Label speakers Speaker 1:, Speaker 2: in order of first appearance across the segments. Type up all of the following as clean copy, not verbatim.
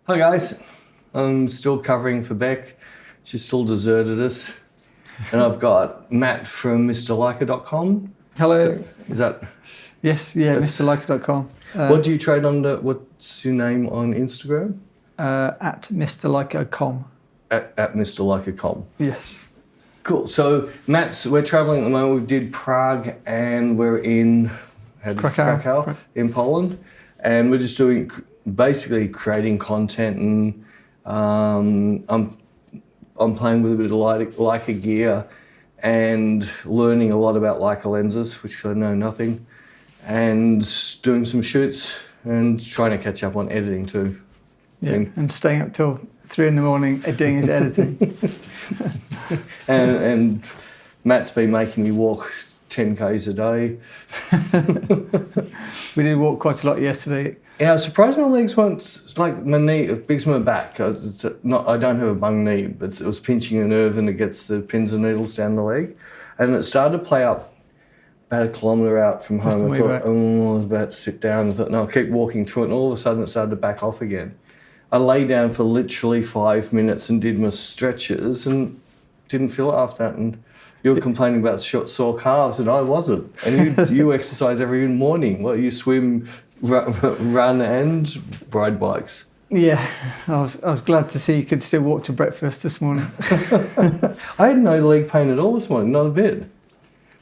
Speaker 1: Hi guys, I'm still covering for Bec. She's still deserted us. And I've got Matt from MrLiker.com.
Speaker 2: Hello.
Speaker 1: So, is that?
Speaker 2: Yes, yeah, MrLiker.com.
Speaker 1: What do you trade under? What's your name on Instagram?
Speaker 2: At MrLiker.com.
Speaker 1: At MrLiker.com.
Speaker 2: Yes.
Speaker 1: Cool. So we're traveling at the moment. We did Prague and we're in Krakow in Poland. And we're just doing basically creating content, and I'm playing with a bit of Leica gear and learning a lot about Leica lenses, which I know nothing, and doing some shoots and trying to catch up on editing too.
Speaker 2: Yeah, and staying up till 3 a.m. doing his editing.
Speaker 1: and Matt's been making me walk 10Ks a day.
Speaker 2: We did walk quite a lot yesterday.
Speaker 1: Yeah, I was surprised my legs weren't, like my knee, it bigs my back. I don't have a bung knee, but it was pinching a nerve and it gets the pins and needles down the leg. And it started to play up about a kilometre out from home. I thought, I was about to sit down. I thought, no, I'll keep walking through it. And all of a sudden it started to back off again. I lay down for literally 5 minutes and did my stretches and didn't feel it after that. And you were complaining about sore calves, and I wasn't. And you exercise every morning. Well, you swim, run and ride bikes.
Speaker 2: Yeah, I was glad to see you could still walk to breakfast this morning.
Speaker 1: I had no leg pain at all this morning, not a bit.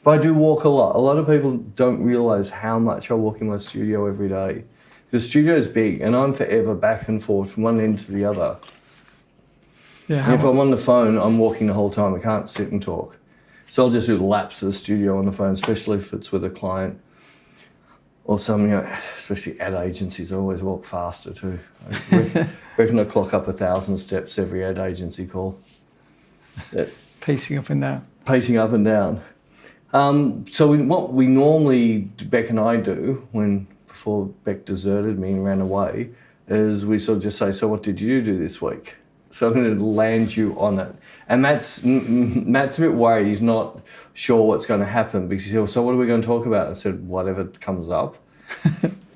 Speaker 1: But I do walk a lot. A lot of people don't realise how much I walk in my studio every day. The studio is big, and I'm forever back and forth from one end to the other. Yeah. And if I'm on the phone, I'm walking the whole time. I can't sit and talk. So I'll just do laps of the studio on the phone, especially if it's with a client. Or some, especially ad agencies, I always walk faster too. I reckon I clock up 1,000 steps every ad agency call.
Speaker 2: Pacing up and down.
Speaker 1: Pacing up and down. So what we normally, Bec and I do, before Bec deserted me and ran away, is we sort of just say, so what did you do this week? So I'm going to land you on it. And Matt's a bit worried. He's not sure what's going to happen because he said, so what are we going to talk about? I said, whatever comes up.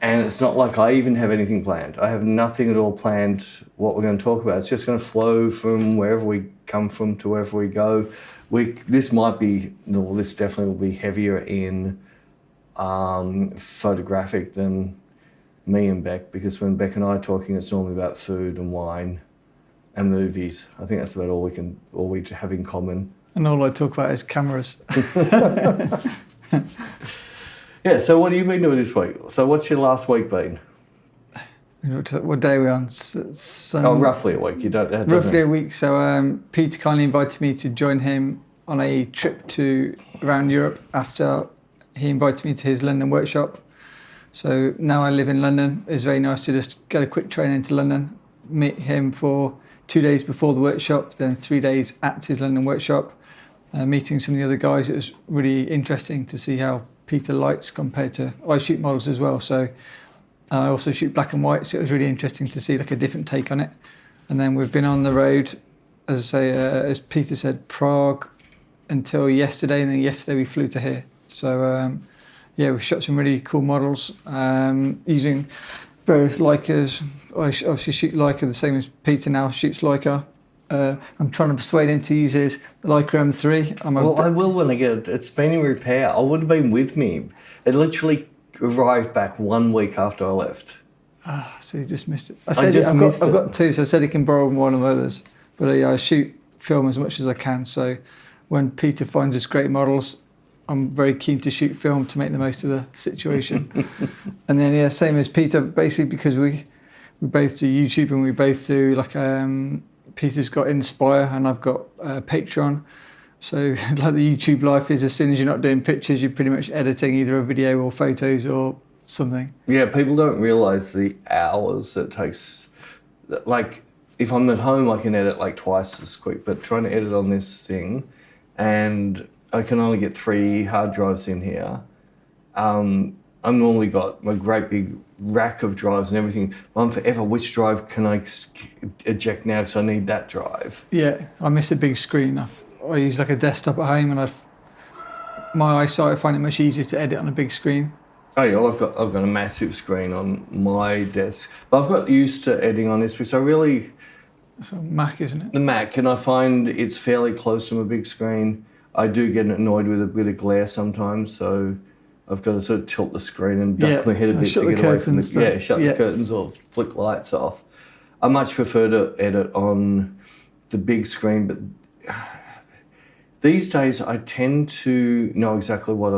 Speaker 1: And it's not like I even have anything planned. I have nothing at all planned what we're going to talk about. It's just going to flow from wherever we come from to wherever we go. This definitely will be heavier in photographic than me and Bec, because when Bec and I are talking, it's normally about food and wine and movies. I think that's about all we have in common.
Speaker 2: And all I talk about is cameras.
Speaker 1: Yeah, so what have you been doing this week? So what's your last week been?
Speaker 2: What day are we on?
Speaker 1: Roughly a week. You don't.
Speaker 2: Roughly a week. So Peter kindly invited me to join him on a trip around Europe after he invited me to his London workshop. So now I live in London. It's very nice to just get a quick train into London, meet him for 2 days before the workshop, then 3 days at his London workshop, meeting some of the other guys. It was really interesting to see how Peter lights compared to, I shoot models as well, so I also shoot black and white, so it was really interesting to see like a different take on it. And then we've been on the road, as I say, as Peter said, Prague until yesterday, and then yesterday we flew to here. So yeah, we've shot some really cool models using various Leicas. I obviously shoot Leica the same as Peter now shoots Leica. I'm trying to persuade him to use his Leica M3.
Speaker 1: I will when I get it. It's been in repair. I would have been with me. It literally arrived back 1 week after I left.
Speaker 2: So you just missed it. I've got two, so I said he can borrow one of others. But I shoot film as much as I can. So when Peter finds us great models, I'm very keen to shoot film to make the most of the situation. And then, yeah, same as Peter, basically because we both do YouTube and we both do Peter's got Inspire and I've got Patreon. So like the YouTube life is, as soon as you're not doing pictures, you're pretty much editing either a video or photos or something.
Speaker 1: Yeah, people don't realise the hours it takes. Like if I'm at home, I can edit like twice as quick, but trying to edit on this thing, and I can only get 3 hard drives in here. I've normally got my great big rack of drives and everything. I'm forever, which drive can I eject now because I need that drive?
Speaker 2: Yeah, I miss a big screen. I use like a desktop at home, and my eyesight, I find it much easier to edit on a big screen.
Speaker 1: Oh yeah, well, I've got a massive screen on my desk, but I've got used to editing on this because
Speaker 2: It's a Mac, isn't it?
Speaker 1: the Mac, and I find it's fairly close to my big screen. I do get annoyed with a bit of glare sometimes, so I've got to sort of tilt the screen and duck my head a bit to get away from the the curtains or flick lights off. I much prefer to edit on the big screen, but these days I tend to know exactly what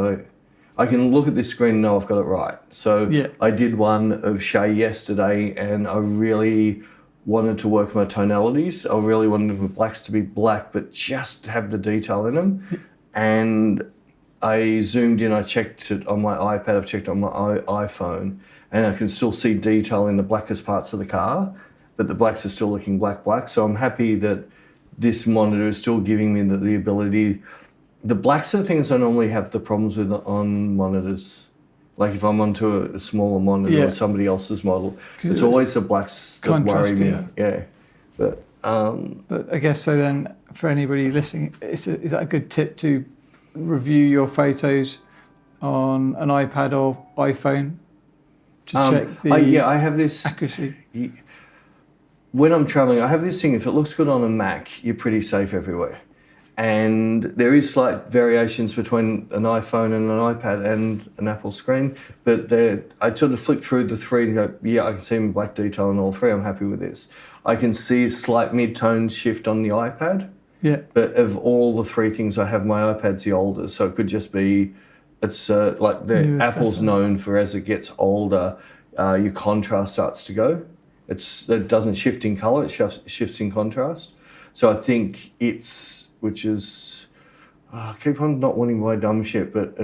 Speaker 1: I can look at this screen and know I've got it right. So I did one of Shay yesterday, and I really wanted to work my tonalities. I really wanted the blacks to be black, but just have the detail in them. And I zoomed in, I checked it on my iPad, I've checked it on my iPhone, and I can still see detail in the blackest parts of the car, but the blacks are still looking black. So I'm happy that this monitor is still giving me the ability. The blacks are the things I normally have the problems with on monitors. Like if I'm onto a smaller monitor or somebody else's model, it's always the blacks that worry me. Yeah. But
Speaker 2: I guess so then, for anybody listening, is that a good tip to review your photos on an iPad or iPhone to check the
Speaker 1: I have this
Speaker 2: accuracy?
Speaker 1: When I'm traveling, I have this thing, if it looks good on a Mac, you're pretty safe everywhere. And there is slight variations between an iPhone and an iPad and an Apple screen, but I sort of flick through the three and go, yeah, I can see black detail on all three, I'm happy with this. I can see a slight mid-tone shift on the iPad, but of all the three things I have, my iPad's the oldest, so it could just be, it's like Apple's known for as it gets older, your contrast starts to go. It doesn't shift in colour, it shifts in contrast. So I think which is, I keep on not wanting to buy dumb shit, but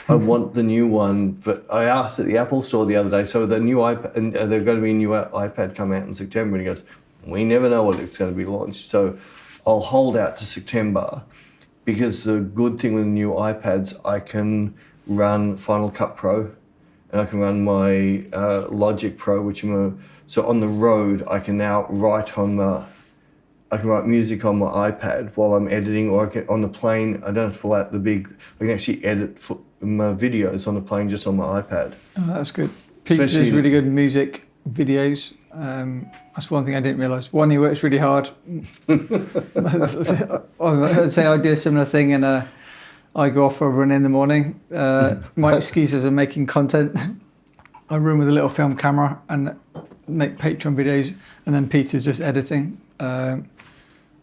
Speaker 1: I want the new one. But I asked at the Apple store the other day, so the new iPad, and there's going to be a new iPad come out in September, and he goes, we never know what it's going to be launched. So I'll hold out to September, because the good thing with the new iPads, I can run Final Cut Pro, and I can run my Logic Pro, so on the road, I can now I can write music on my iPad while I'm editing, or on the plane, I don't have to pull out I can actually edit my videos on the plane just on my iPad.
Speaker 2: Oh, that's good. Peter does really good music videos. That's one thing I didn't realise. One, he works really hard. I'd say I do a similar thing, and I go off for a run in the morning. My excuses are making content. I run with a little film camera and make Patreon videos, and then Peter's just editing.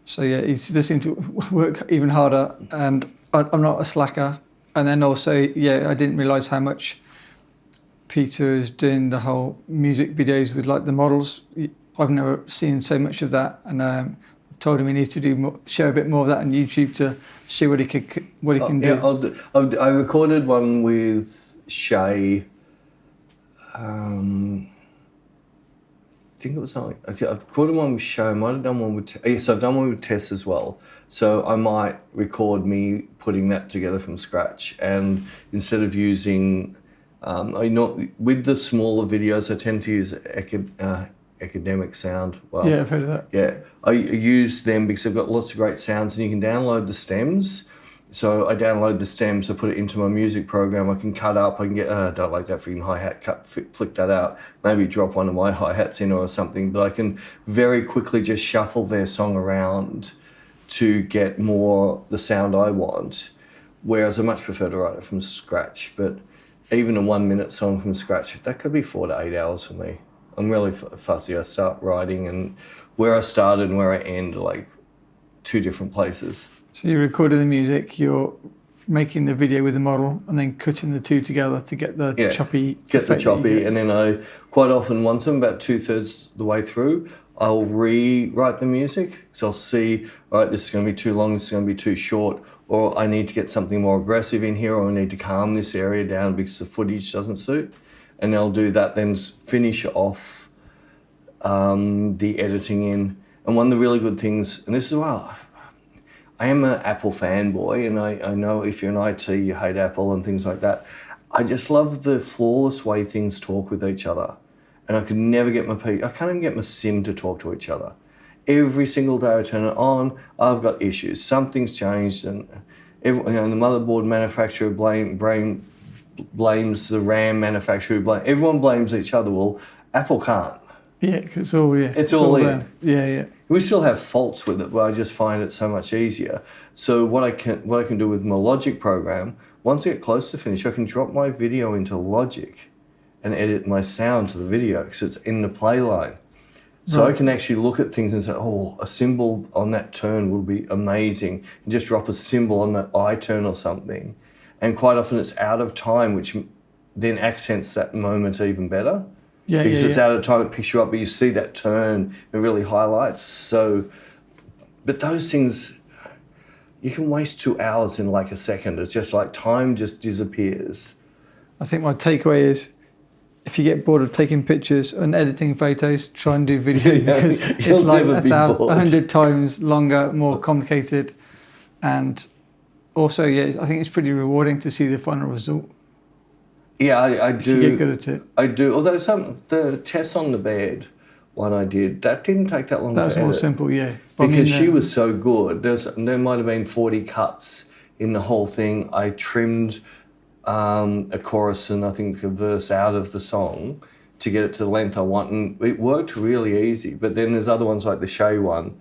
Speaker 2: So yeah, he does seem to work even harder, and I'm not a slacker. And then also, I didn't realise how much Peter is doing the whole music videos with like the models. I've never seen so much of that, and I've told him he needs to share a bit more of that on YouTube to show what he can do.
Speaker 1: I recorded one with Shay. I think it was something. I've recorded one with Shay. I might have done one with. Yes, I've done one with Tess as well. So I might record me putting that together from scratch, and instead of using, with the smaller videos, I tend to use academic sound.
Speaker 2: Well, yeah, I've heard of that.
Speaker 1: Yeah, I use them because they've got lots of great sounds, and you can download the stems. So I download the stems, I put it into my music program, I can cut up, I can get, I don't like that freaking hi-hat, flick that out, maybe drop one of my hi-hats in or something, but I can very quickly just shuffle their song around to get more the sound I want, whereas I much prefer to write it from scratch. But even a 1 minute song from scratch, that could be 4 to 8 hours for me. I'm really fussy. I start writing, and where I started and where I end are like two different places.
Speaker 2: So you're recording the music, you're making the video with the model, and then cutting the two together to get the choppy.
Speaker 1: Get the choppy, and then I quite often, once I'm about 2/3 the way through, I'll rewrite the music. So I'll see, all right, this is going to be too long, this is going to be too short, or I need to get something more aggressive in here, or I need to calm this area down because the footage doesn't suit. And I'll do that, then finish off the editing in. And one of the really good things, and this is I am an Apple fanboy, and I know if you're in IT, you hate Apple and things like that. I just love the flawless way things talk with each other. And I could never get I can't even get my sim to talk to each other. Every single day I turn it on, I've got issues. Something's changed, and the motherboard manufacturer blames the RAM manufacturer. Everyone blames each other. Well, Apple can't.
Speaker 2: Yeah, because it's
Speaker 1: all in.
Speaker 2: Them. Yeah.
Speaker 1: We still have faults with it, but I just find it so much easier. So what I can do with my Logic program, once I get close to finish, I can drop my video into Logic and edit my sound to the video because it's in the play line. So I can actually look at things and say, oh, a symbol on that turn would be amazing. And just drop a symbol on that I turn or something. And quite often it's out of time, which then accents that moment even better.
Speaker 2: Yeah,
Speaker 1: because it's out of time, it picks you up, but you see that turn, it really highlights. So, but those things, you can waste 2 hours in like a second. It's just like time just disappears.
Speaker 2: I think my takeaway is, if you get bored of taking pictures and editing photos, try and do video because it's like 100 times longer, more complicated. And also, I think it's pretty rewarding to see the final result.
Speaker 1: Yeah, I do.
Speaker 2: You get good at it.
Speaker 1: I do. Although the Tess on the bed one I did, that didn't take that long to edit.
Speaker 2: That's more simple, yeah.
Speaker 1: Because she was so good. There might have been 40 cuts in the whole thing. I trimmed a chorus and I think a verse out of the song to get it to the length I want, and it worked really easy. But then there's other ones like the Shay one.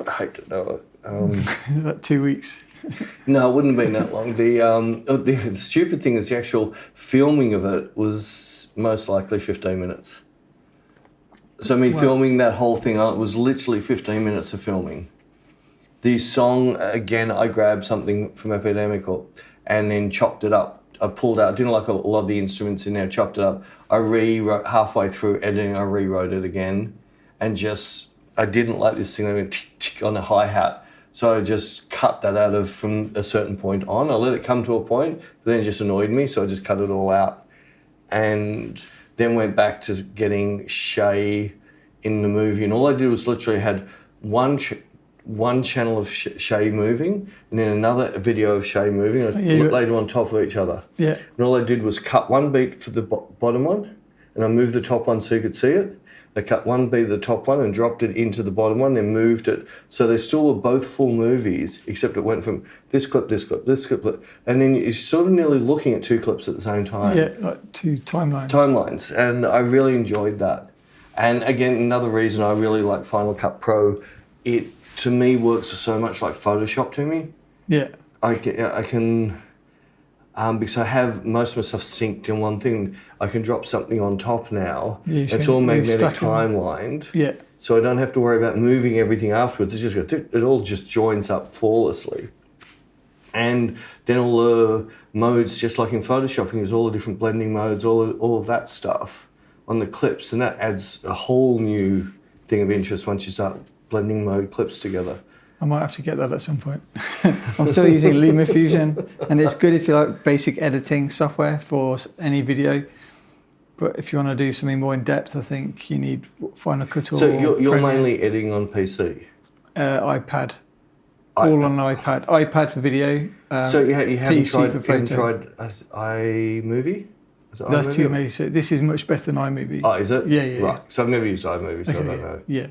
Speaker 1: I hate to know it.
Speaker 2: About 2 weeks.
Speaker 1: No, it wouldn't have been that long. The stupid thing is the actual filming of it was most likely 15 minutes. So filming that whole thing was literally 15 minutes of filming. The song, again, I grabbed something from Epidemical and then chopped it up. I pulled out, didn't like a lot of the instruments in there, chopped it up. I rewrote, halfway through editing, I rewrote it again. And I didn't like this thing that went tick, tick on the hi-hat. So I just cut that out from a certain point on. I let it come to a point, but then it just annoyed me, so I just cut it all out. And then went back to getting Shay in the movie. And all I did was literally had one channel of Shay moving and then another video of Shay moving. I laid them on top of each other.
Speaker 2: Yeah.
Speaker 1: And all I did was cut one beat for the bottom one, and I moved the top one so you could see it. I cut one beat of the top one and dropped it into the bottom one, then moved it. So they still were both full movies, except it went from this clip, this clip, this clip. And then you're sort of nearly looking at 2 clips at the same time.
Speaker 2: Yeah, like 2 timelines.
Speaker 1: Timelines. And I really enjoyed that. And again, another reason I really like Final Cut Pro, it to me works so much like Photoshop to me.
Speaker 2: Yeah.
Speaker 1: I can because I have most of my stuff synced in one thing, I can drop something on top now. Yeah, it's all magnetic timelined.
Speaker 2: Yeah.
Speaker 1: So I don't have to worry about moving everything afterwards. It's just it all just joins up flawlessly. And then all the modes, just like in Photoshopping, is all the different blending modes, all of that stuff on the clips, and that adds a whole new thing of interest once you start blending mode clips together.
Speaker 2: I might have to get that at some point. I'm still using LumaFusion, and it's good if you like basic editing software for any video. But if you want to do something more in depth, I think you need Final Cut or
Speaker 1: So you're mainly editing on PC?
Speaker 2: iPad. All on an iPad. iPad for video.
Speaker 1: So you haven't
Speaker 2: PC
Speaker 1: tried iMovie?
Speaker 2: That's too many. So this is much better than iMovie.
Speaker 1: Oh, is it?
Speaker 2: Yeah.
Speaker 1: Right. So I've never used iMovie, so I don't know.
Speaker 2: Yeah.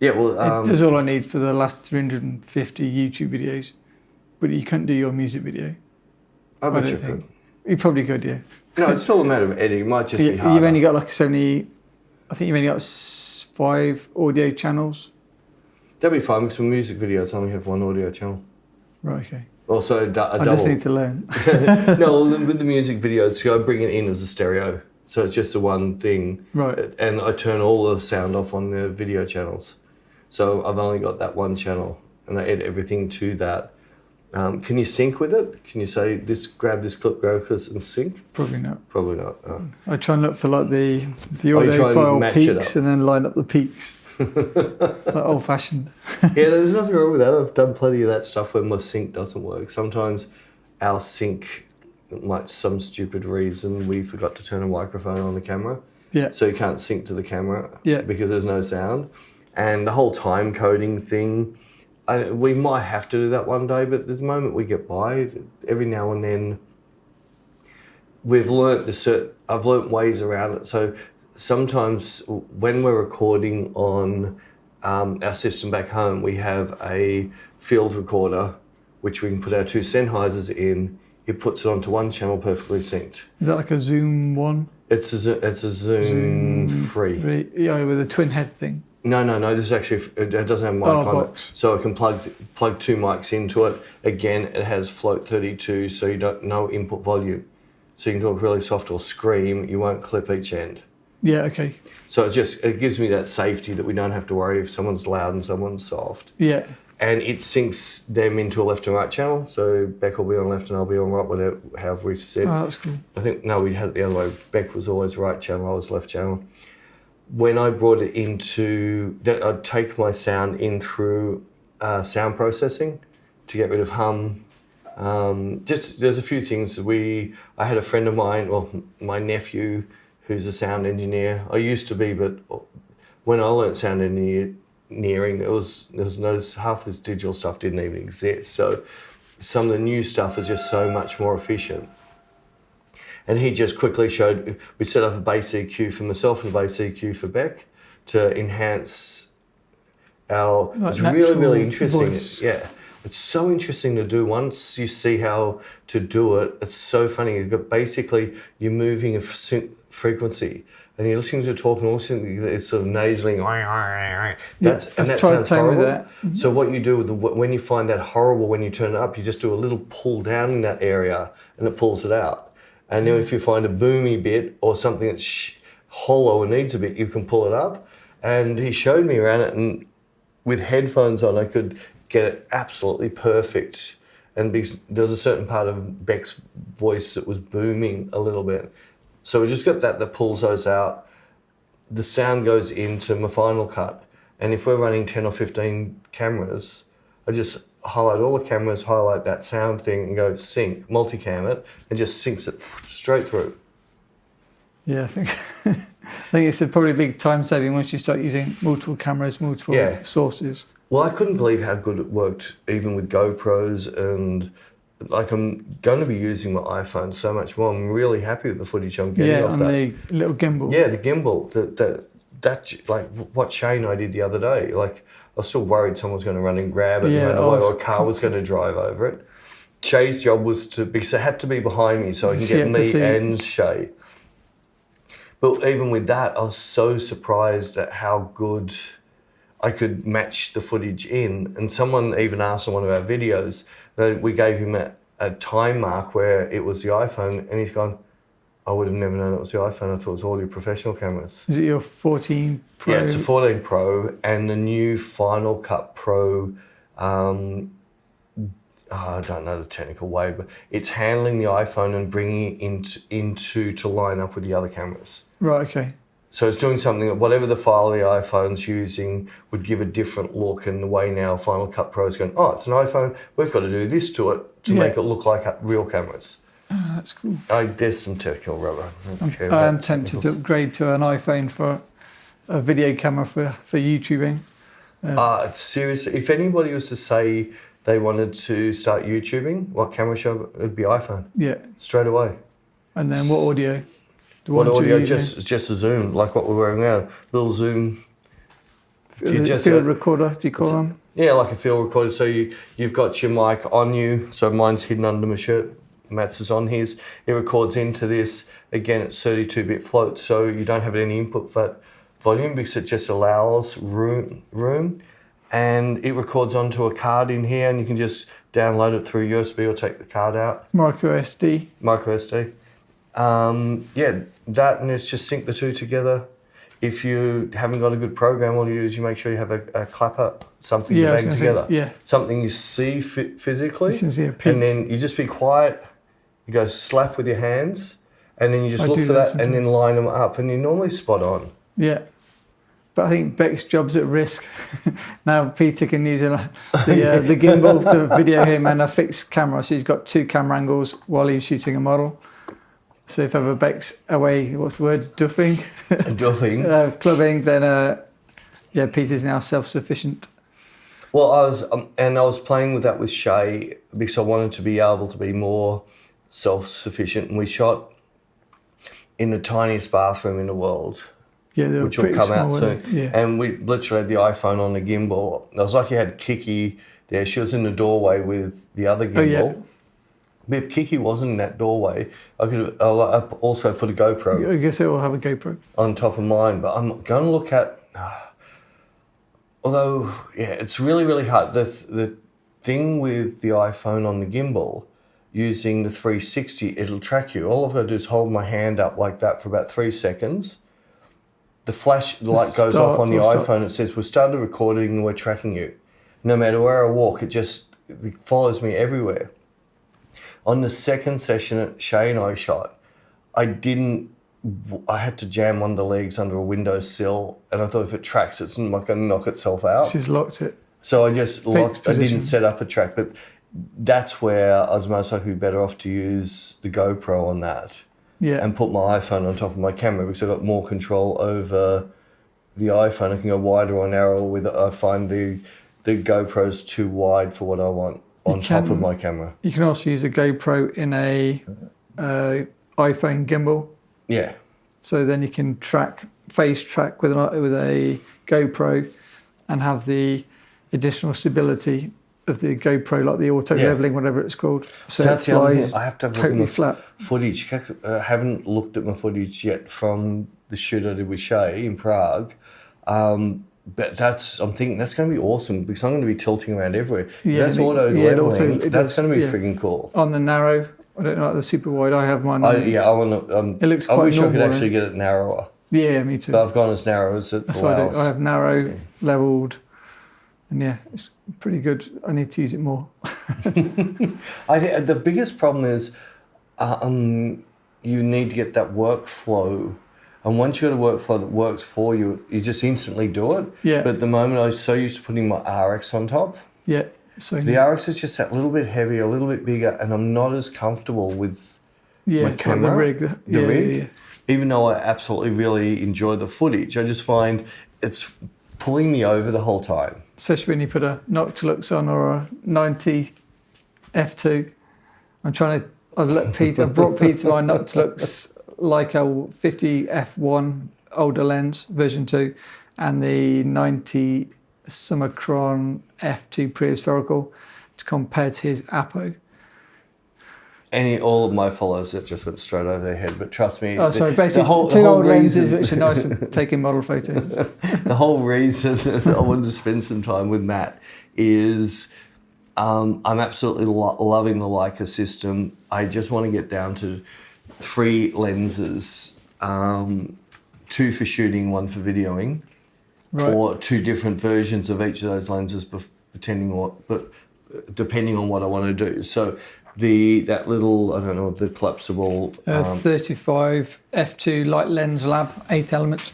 Speaker 1: Yeah, well...
Speaker 2: that's all I need for the last 350 YouTube videos. But you couldn't do your music video.
Speaker 1: I bet you could.
Speaker 2: You probably could, yeah.
Speaker 1: No, it's still a matter of editing. It might just be harder.
Speaker 2: You've only got like so many... I think you've only got 5 audio channels.
Speaker 1: That'd be fine, because for music videos, I only have 1 audio channel.
Speaker 2: Right, okay.
Speaker 1: Also, a double.
Speaker 2: I just need to learn.
Speaker 1: No, with the music videos, I bring it in as a stereo. So it's just the one thing.
Speaker 2: Right.
Speaker 1: And I turn all the sound off on the video channels. So I've only got that one channel, and I edit everything to that. Can you sync with it? Can you say, grab this clip, grab this, and sync?
Speaker 2: Probably not.
Speaker 1: Probably not.
Speaker 2: I try and look for like the audio file peaks and then line up the peaks. Like old fashioned.
Speaker 1: Yeah, there's nothing wrong with that. I've done plenty of that stuff when my sync doesn't work. Sometimes our sync, like some stupid reason, we forgot to turn a microphone on the camera.
Speaker 2: Yeah.
Speaker 1: So you can't sync to the camera.
Speaker 2: Yeah.
Speaker 1: Because there's no sound. And the whole time coding thing, we might have to do that one day, but there's a moment we get by. Every now and then, I've learnt ways around it. So sometimes when we're recording on our system back home, we have a field recorder, which we can put our 2 Sennheisers in. it puts it onto one channel perfectly synced.
Speaker 2: Is that like a Zoom 1?
Speaker 1: It's a Zoom 3.
Speaker 2: Yeah, with a twin head thing.
Speaker 1: No. This is actually, it doesn't have a mic on
Speaker 2: box.
Speaker 1: it. So I can plug 2 mics into it. Again, it has float 32, so you don't no input volume. So you can talk really soft or scream. You won't clip each end.
Speaker 2: Yeah, okay.
Speaker 1: So it gives me that safety that we don't have to worry if someone's loud and someone's soft.
Speaker 2: Yeah.
Speaker 1: And it syncs them into a left and right channel. So Bec will be on left and I'll be on right, whatever, however we said.
Speaker 2: Oh, that's cool.
Speaker 1: I think, no, we had it the other way. Bec was always right channel, I was left channel. When I brought it into, I'd take my sound in through sound processing to get rid of hum. There's a few things. I had a friend of mine, well, my nephew, who's a sound engineer. I used to be, but when I learned sound engineering, there was half this digital stuff didn't even exist. So some of the new stuff is just so much more efficient. And he just quickly showed, we set up a bass EQ for myself and a bass EQ for Bec to enhance our, it's really, really interesting.
Speaker 2: Voice.
Speaker 1: Yeah. It's so interesting to do. Once you see how to do it, it's so funny. You're moving a frequency and you're listening to talk and all of a sudden it's sort of nasally. And that sounds horrible.
Speaker 2: Mm-hmm.
Speaker 1: So what you do when you find that horrible, when you turn it up, you just do a little pull down in that area and it pulls it out. And then if you find a boomy bit or something that's hollow and needs a bit, you can pull it up. And he showed me around it, and with headphones on, I could get it absolutely perfect. And there was a certain part of Bec's voice that was booming a little bit. So we just got that pulls those out. The sound goes into my Final Cut. And if we're running 10 or 15 cameras, I just highlight all the cameras, highlight that sound thing and go sync, multicam it, and just syncs it straight through.
Speaker 2: Yeah, I think it's probably a big time saving once you start using multiple cameras, multiple sources.
Speaker 1: Well, I couldn't believe how good it worked, even with GoPros, and like I'm going to be using my iPhone so much more. I'm really happy with the footage I'm getting off that.
Speaker 2: Yeah, the little gimbal.
Speaker 1: Yeah, the gimbal. That like what Shane and I did the other day. Like I was still worried someone was going to run and grab it and run away, or a car was going to drive over it. Shay's job was had to be behind me so I can get me and Shay. But even with that, I was so surprised at how good I could match the footage in. And someone even asked in one of our videos, we gave him a time mark where it was the iPhone, and he's gone, I would have never known it was the iPhone. I thought it was all your professional cameras.
Speaker 2: Is it your 14 Pro?
Speaker 1: Yeah, it's a 14 Pro and the new Final Cut Pro. I don't know the technical way, but it's handling the iPhone and bringing it into to line up with the other cameras.
Speaker 2: Right, okay.
Speaker 1: So it's doing something that whatever the file the iPhone's using would give a different look, and the way now Final Cut Pro is going, oh, it's an iPhone, we've got to do this to it to make it look like real cameras.
Speaker 2: Oh, that's cool.
Speaker 1: There's some technical rubber.
Speaker 2: I am tempted to upgrade to an iPhone for a video camera for YouTubing.
Speaker 1: Seriously, if anybody was to say they wanted to start YouTubing, what camera show it would be iPhone. Yeah. Straight away.
Speaker 2: And then what audio?
Speaker 1: What audio? Just a Zoom, like what we're wearing now. Little Zoom.
Speaker 2: Field recorder, do you call them?
Speaker 1: Yeah, like a field recorder. So you've got your mic on you. So mine's hidden under my shirt. Matt's is on his. It records into this. Again, it's 32-bit float, so you don't have any input volume because it just allows room. And it records onto a card in here, and you can just download it through USB or take the card out.
Speaker 2: Micro SD.
Speaker 1: That, and it's just sync the two together. If you haven't got a good program, all you do is you make sure you have a clapper, something you bang together. Something you see physically, and then you just be quiet. You go slap with your hands, and then you just look for that and then line them up, and you're normally spot on.
Speaker 2: Yeah. But I think Bec's job's at risk. Now Peter can use the gimbal to video him and a fixed camera, so he's got 2 camera angles while he's shooting a model. So if ever Bec's away, what's the word, duffing? Clubbing, then Peter's now self-sufficient.
Speaker 1: Well, I was playing with that with Shay because I wanted to be able to be more self-sufficient, and we shot in the tiniest bathroom in the world.
Speaker 2: Yeah,
Speaker 1: which will come out soon.
Speaker 2: Yeah.
Speaker 1: And we literally had the iPhone on the gimbal. I was lucky I had Kiki there. She was in the doorway with the other gimbal. But if Kiki wasn't in that doorway, I'll also put a GoPro
Speaker 2: I guess it will have a GoPro
Speaker 1: on top of mine. But I'm going to look at. Although, yeah, it's really, really hard. The thing with the iPhone on the gimbal, using the 360, it'll track you. All I've got to do is hold my hand up like that for about 3 seconds. The light goes off on the iPhone. It says, we've started recording and we're tracking you. No matter where I walk, it follows me everywhere. On the second session that Shay and I shot, I had to jam one of the legs under a windowsill, and I thought if it tracks, it's not going to knock itself out.
Speaker 2: She's locked it.
Speaker 1: So I just locked. I didn't set up a track, but that's where I was most likely better off to use the GoPro on that.
Speaker 2: Yeah.
Speaker 1: And put my iPhone on top of my camera, because I've got more control over the iPhone. I can go wider or narrower with it. I find the GoPro's too wide for what I want on top of my camera.
Speaker 2: You can also use a GoPro in a iPhone gimbal.
Speaker 1: Yeah.
Speaker 2: So then you can face track with a GoPro and have the additional stability of the GoPro, like the auto leveling, whatever it's called. So
Speaker 1: that's
Speaker 2: it
Speaker 1: the other
Speaker 2: flies
Speaker 1: thing. I have to have
Speaker 2: totally flat.
Speaker 1: Footage. I haven't looked at my footage yet from the shoot I did with Shay in Prague. But I'm thinking that's going to be awesome, because I'm going to be tilting around everywhere.
Speaker 2: Yeah,
Speaker 1: that's auto leveling. That's going to be freaking cool.
Speaker 2: On the narrow, I don't like the super wide. I have mine.
Speaker 1: I want to.
Speaker 2: It looks
Speaker 1: I
Speaker 2: quite
Speaker 1: wish
Speaker 2: normal,
Speaker 1: I could actually get it narrower.
Speaker 2: Yeah, me too.
Speaker 1: But I've gone as narrow as it
Speaker 2: That's
Speaker 1: allows.
Speaker 2: what I do. I have narrow, leveled, and yeah, it's pretty good. I need to use it more.
Speaker 1: I think the biggest problem is you need to get that workflow. And once you've got a workflow that works for you, you just instantly do it.
Speaker 2: Yeah.
Speaker 1: But at the moment, I was so used to putting my RX on top.
Speaker 2: Yeah. So
Speaker 1: The RX is just that little bit heavier, a little bit bigger, and I'm not as comfortable with my camera.
Speaker 2: the rig.
Speaker 1: The rig. Yeah. Even though I absolutely really enjoy the footage, I just find it's pulling me over the whole time.
Speaker 2: Especially when you put a Noctilux on or a 90 f2. I've brought Peter my Noctilux Leica 50 f1 older lens version 2 and the 90 Summicron f2 pre-spherical to compare to his Apo.
Speaker 1: All of my followers that just went straight over their head, but trust me.
Speaker 2: Basically two old lenses which are nice for taking model photos.
Speaker 1: The whole reason that I wanted to spend some time with Matt is I'm absolutely loving the Leica system. I just want to get down to 3 lenses, 2 for shooting, 1 for videoing,
Speaker 2: right.
Speaker 1: Or 2 different versions of each of those lenses, depending on what I want to do. So that little, I don't know, the collapsible
Speaker 2: 35 f2 light lens lab 8 element.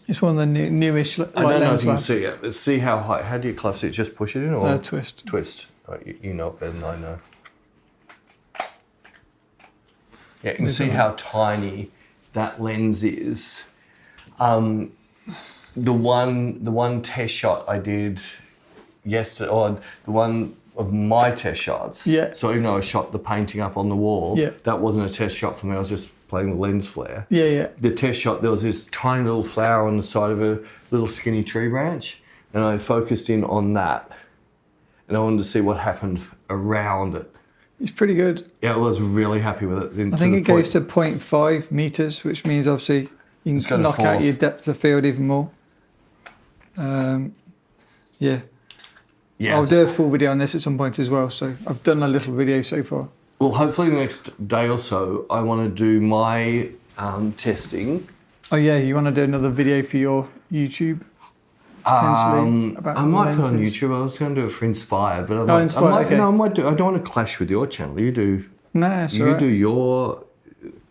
Speaker 2: It's one of the newish light
Speaker 1: I don't know
Speaker 2: lens
Speaker 1: if you can
Speaker 2: labs.
Speaker 1: see it. But see how high. How do you collapse it? Just push it in, or
Speaker 2: Twist.
Speaker 1: Twist. Oh, you know it better than I know. Yeah, you can see how tiny that lens is. The one test shot I did yesterday, or the one of my test shots.
Speaker 2: Yeah.
Speaker 1: So even though I shot the painting up on the wall, that wasn't a test shot for me. I was just playing with lens flare.
Speaker 2: Yeah, yeah.
Speaker 1: The test shot, there was this tiny little flower on the side of a little skinny tree branch, and I focused in on that, and I wanted to see what happened around it.
Speaker 2: It's pretty good.
Speaker 1: Yeah, I was really happy with it.
Speaker 2: I think it goes to 0.5 meters, which means obviously you can knock out your depth of field even more. Yeah. Yes. I'll do a full video on this at some point as well. So I've done a little video so far.
Speaker 1: Well, hopefully the next day or so, I want to do my testing.
Speaker 2: Oh yeah, you want to do another video for your YouTube? Potentially about
Speaker 1: I might put
Speaker 2: lenses.
Speaker 1: on YouTube. I was going to do it for Inspired, but
Speaker 2: Inspired,
Speaker 1: I might do. I don't want to clash with your channel. You do.
Speaker 2: Nah, it's
Speaker 1: you
Speaker 2: all right.
Speaker 1: do your.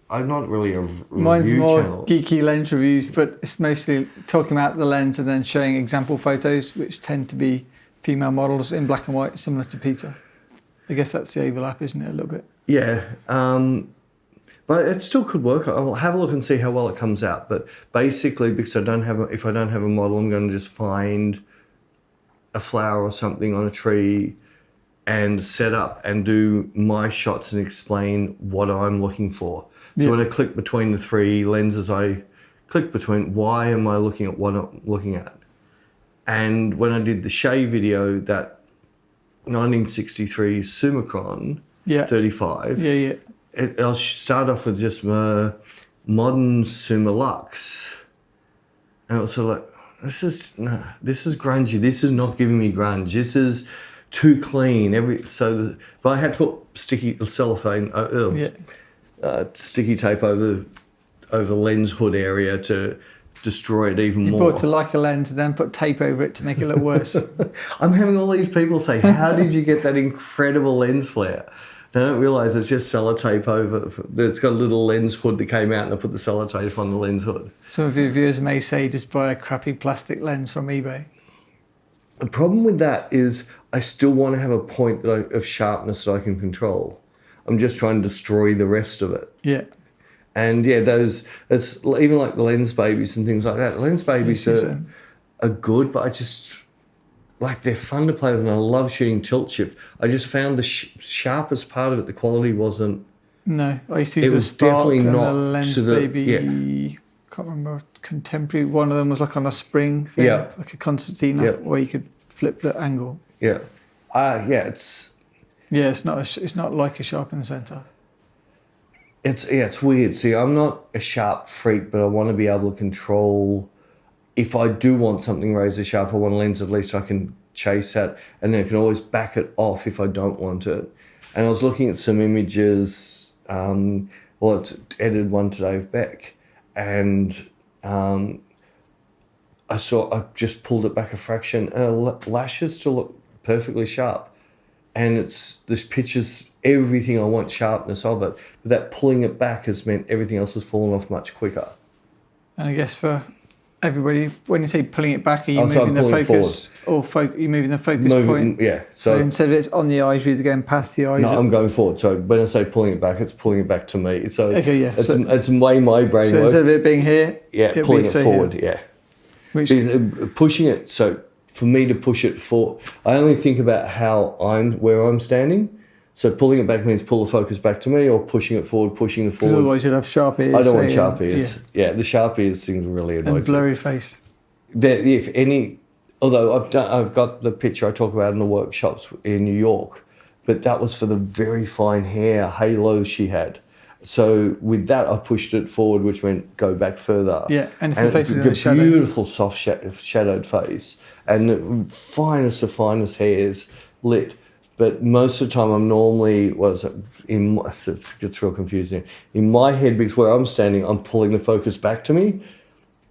Speaker 1: I'm not really a
Speaker 2: Mine's
Speaker 1: review
Speaker 2: more
Speaker 1: channel.
Speaker 2: geeky lens reviews, but it's mostly talking about the lens and then showing example photos, which tend to be female models in black and white, similar to Peter. I guess that's the overlap, isn't it, a little bit?
Speaker 1: Yeah, but it still could work. I'll have a look and see how well it comes out. But basically, because if I don't have a model, I'm going to just find a flower or something on a tree and set up and do my shots and explain what I'm looking for. So when I click between the 3 lenses, I click between why am I looking at what I'm looking at. And when I did the Shay video, that 1963 Summicron, 35.
Speaker 2: Yeah.
Speaker 1: I'll start off with just my modern Summilux. And it was sort of like, this is grungy. This is not giving me grunge. This is too clean. But I had to put sticky cellophane, sticky tape over the lens hood area to destroy it even more.
Speaker 2: You bought a Leica lens and then put tape over it to make it look worse.
Speaker 1: I'm having all these people say, how did you get that incredible lens flare? They don't realise it's just sellotape over. It's got a little lens hood that came out and I put the sellotape on the lens hood.
Speaker 2: Some of your viewers may say just buy a crappy plastic lens from eBay.
Speaker 1: The problem with that is I still want to have a point of sharpness that I can control. I'm just trying to destroy the rest of it.
Speaker 2: Yeah.
Speaker 1: And it's even like the lens babies and things like that. Lens babies are good, but I just, like, they're fun to play with and I love shooting tilt shift. I just found the sharpest part of it, the quality wasn't.
Speaker 2: No, I used to use the Spark
Speaker 1: definitely
Speaker 2: and
Speaker 1: not
Speaker 2: the lens baby. Yeah. Can't remember, contemporary. One of them was like on a spring thing, like a concertina, where you could flip the angle.
Speaker 1: Yeah. It's
Speaker 2: not like a sharp in the center.
Speaker 1: It's weird. See, I'm not a sharp freak, but I want to be able to control. If I do want something razor sharp, I want a lens at least I can chase that, and then I can always back it off if I don't want it. And I was looking at some images. It's edited one today of Bec, and I just pulled it back a fraction, and lashes still look perfectly sharp. And this picture's everything I want sharpness of it, but that pulling it back has meant everything else has fallen off much quicker.
Speaker 2: And I guess for everybody, when you say pulling it back, are you moving the focus you're moving the focus point?
Speaker 1: Yeah.
Speaker 2: So instead of it's on the eyes, you're going past the eyes.
Speaker 1: No, I'm going forward. So when I say pulling it back, it's pulling it back to me. So
Speaker 2: okay, yeah.
Speaker 1: It's the way my brain works.
Speaker 2: Instead of it being here,
Speaker 1: pulling it forward. Yeah. Pushing it. So for me to push it forward, I only think about where I'm standing. So pulling it back means pull the focus back to me, or pushing it forward, pushing it forward.
Speaker 2: Because otherwise you'd have sharp ears.
Speaker 1: I don't want sharp ears. Yeah, the sharp ears things really annoys me.
Speaker 2: And blurry face.
Speaker 1: Although I've got the picture I talk about in the workshops in New York, but that was for the very fine hair halo she had. So with that, I pushed it forward, which meant go back further.
Speaker 2: Yeah, and if the face is in the shadow.
Speaker 1: Beautiful, soft, shadowed face, and the finest of finest hairs lit. But most of the time, I'm normally, it gets real confusing. In my head, because where I'm standing, I'm pulling the focus back to me.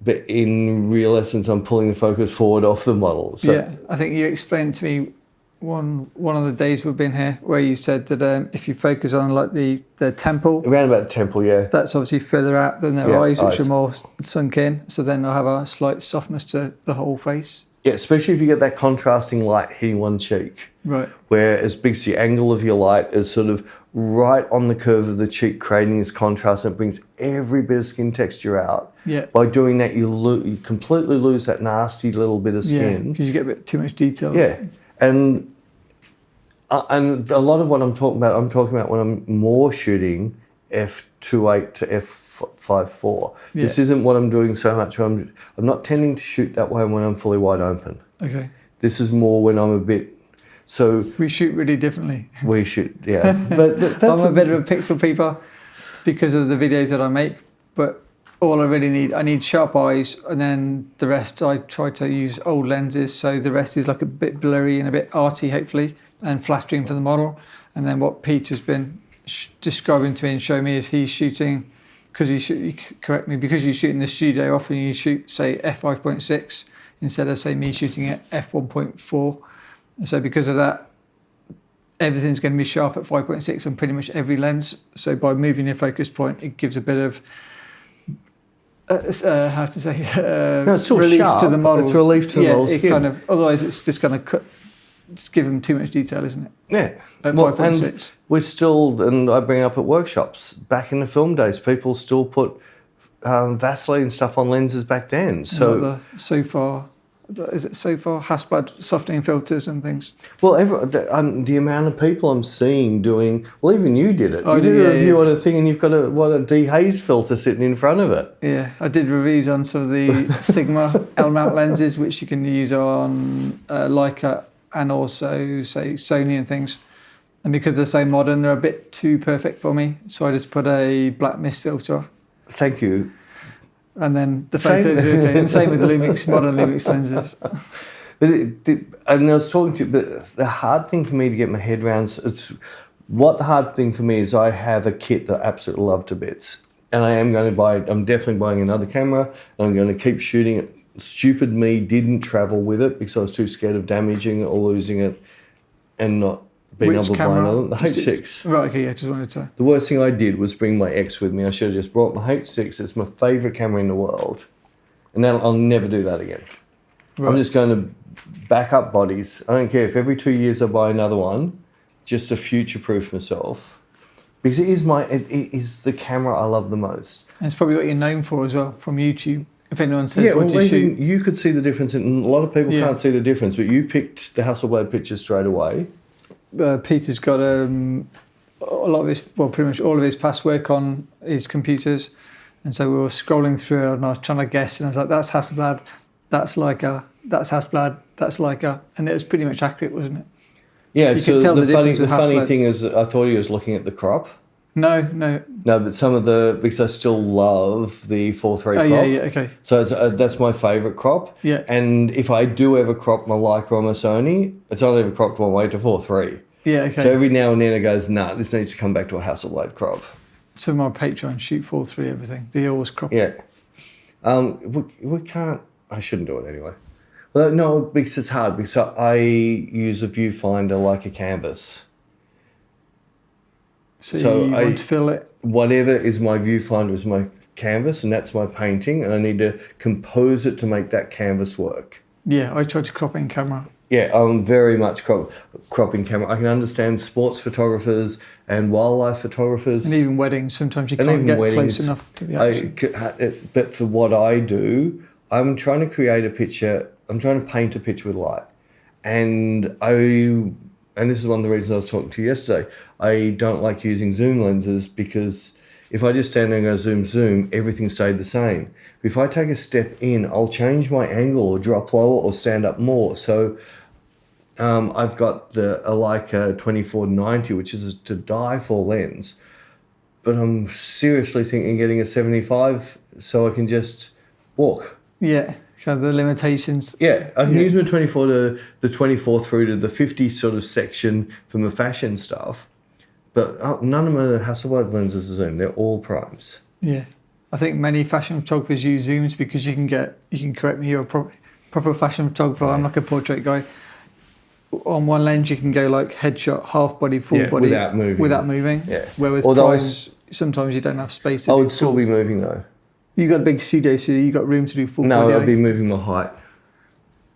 Speaker 1: But in real essence, I'm pulling the focus forward off the model. So,
Speaker 2: yeah, I think you explained to me one of the days we've been here where you said that if you focus on like the temple.
Speaker 1: Around about the temple, yeah.
Speaker 2: That's obviously further out than their eyes, which are more sunk in. So then they'll have a slight softness to the whole face.
Speaker 1: Yeah, especially if you get that contrasting light hitting one cheek.
Speaker 2: Right.
Speaker 1: Where as big as the angle of your light is sort of right on the curve of the cheek, creating this contrast, and it brings every bit of skin texture out.
Speaker 2: Yeah.
Speaker 1: By doing that, you completely lose that nasty little bit of skin.
Speaker 2: Yeah, because you get a bit too much detail.
Speaker 1: Yeah, and a lot of what I'm talking about when I'm more shooting f2.8 to f5.4.
Speaker 2: Yeah.
Speaker 1: This isn't what I'm doing so much. I'm not tending to shoot that way when I'm fully wide open.
Speaker 2: Okay.
Speaker 1: This is more when I'm a bit. So
Speaker 2: we shoot really differently.
Speaker 1: We shoot, yeah. But that's
Speaker 2: I'm a bit of a pixel peeper because of the videos that I make. But all I really need, I need sharp eyes, and then the rest I try to use old lenses. So the rest is like a bit blurry and a bit arty, hopefully, and flattering for the model. And then what Peter's been describing to me and showing me is he's shooting, because you shoot in the studio, often you shoot, say, f5.6 instead of, say, me shooting at f1.4. So because of that, everything's going to be sharp at 5.6 on pretty much every lens. So by moving your focus point, it gives a bit of relief
Speaker 1: sharp,
Speaker 2: to the model.
Speaker 1: It's relief to the model skin.
Speaker 2: Kind of, otherwise it's just going to give them too much detail, isn't it?
Speaker 1: Yeah.
Speaker 2: At 5.6.
Speaker 1: We're still, and I bring up at workshops, back in the film days, people still put Vaseline stuff on lenses back then. So
Speaker 2: is it so far Hasbad softening filters and things?
Speaker 1: Well, the amount of people I'm seeing doing, well, even you did it.
Speaker 2: You
Speaker 1: did a review on a thing, and you've got a dehaze filter sitting in front of it.
Speaker 2: Yeah, I did reviews on some of the Sigma L-mount lenses, which you can use on Leica and also, say, Sony and things. And because they're so modern, they're a bit too perfect for me. So I just put a black mist filter.
Speaker 1: Thank you.
Speaker 2: And then the photos are okay. And same with the Lumix, modern Lumix lenses.
Speaker 1: And I was talking to you, but the hard thing for me to get my head around, the hard thing for me is I have a kit that I absolutely love to bits. And I'm definitely buying another camera, and I'm going to keep shooting it. Stupid me didn't travel with it because I was too scared of damaging it or losing it and not being able to buy another. The H6.
Speaker 2: Right, okay, yeah, just wanted to.
Speaker 1: The worst thing I did was bring my ex with me. I should have just brought my H6. It's my favourite camera in the world. And I'll never do that again. Right. I'm just going to back up bodies. I don't care if every 2 years I buy another one, just to future-proof myself. Because it is the camera I love the most.
Speaker 2: And it's probably what you're known for as well from YouTube. If anyone says what you shoot.
Speaker 1: You could see the difference. A lot of people can't see the difference, but you picked the Hasselblad pictures straight away.
Speaker 2: Peter's got a lot of his, pretty much all of his past work on his computers. And so we were scrolling through it and I was trying to guess. And I was like, that's Hasselblad, that's Leica, that's Hasselblad, that's Leica. And it was pretty much accurate, wasn't it?
Speaker 1: Yeah,
Speaker 2: you could tell the
Speaker 1: funny thing is I thought he was looking at the crop.
Speaker 2: No,
Speaker 1: but because I still love the 4.3 crop.
Speaker 2: Yeah, okay.
Speaker 1: So that's my favourite crop.
Speaker 2: Yeah.
Speaker 1: And if I do ever crop my Leica or my Sony, it's only ever cropped one way to 4.3.
Speaker 2: Yeah, okay.
Speaker 1: So every now and then it goes, this needs to come back to a Hasselblad crop.
Speaker 2: So my Patreon shoot 4.3 everything. They always crop.
Speaker 1: Yeah. We can't. I shouldn't do it anyway. Well, no, because it's hard. Because I use a viewfinder like a canvas.
Speaker 2: So you want to fill it?
Speaker 1: Whatever is my viewfinder is my canvas, and that's my painting, and I need to compose it to make that canvas work.
Speaker 2: Yeah, I try to crop in camera.
Speaker 1: Yeah, I'm very much cropping camera. I can understand sports photographers and wildlife photographers.
Speaker 2: And even weddings, sometimes you can't get close enough to the action.
Speaker 1: But for what I do, I'm trying to create a picture, I'm trying to paint a picture with light. And this is one of the reasons I was talking to you yesterday, I don't like using zoom lenses because if I just stand there and go zoom, everything stayed the same. If I take a step in, I'll change my angle or drop lower or stand up more. So I've got a Leica 24-90, which is to die for lens. But I'm seriously thinking of getting a 75 so I can just walk.
Speaker 2: Yeah, kind of the limitations.
Speaker 1: Yeah, I can use my 24 to the 24 through to the 50 sort of section for my fashion stuff. But none of my Hasselblad lenses are zoom. They're all primes.
Speaker 2: Yeah. I think many fashion photographers use zooms because you can correct me, you're a proper fashion photographer. I'm like a portrait guy. On one lens, you can go like headshot, half body, full body. Without moving.
Speaker 1: Yeah.
Speaker 2: Where with primes, sometimes you don't have space to
Speaker 1: I would still be moving though.
Speaker 2: You got a big studio, so you got room to do full body.
Speaker 1: No, I'd be moving my height.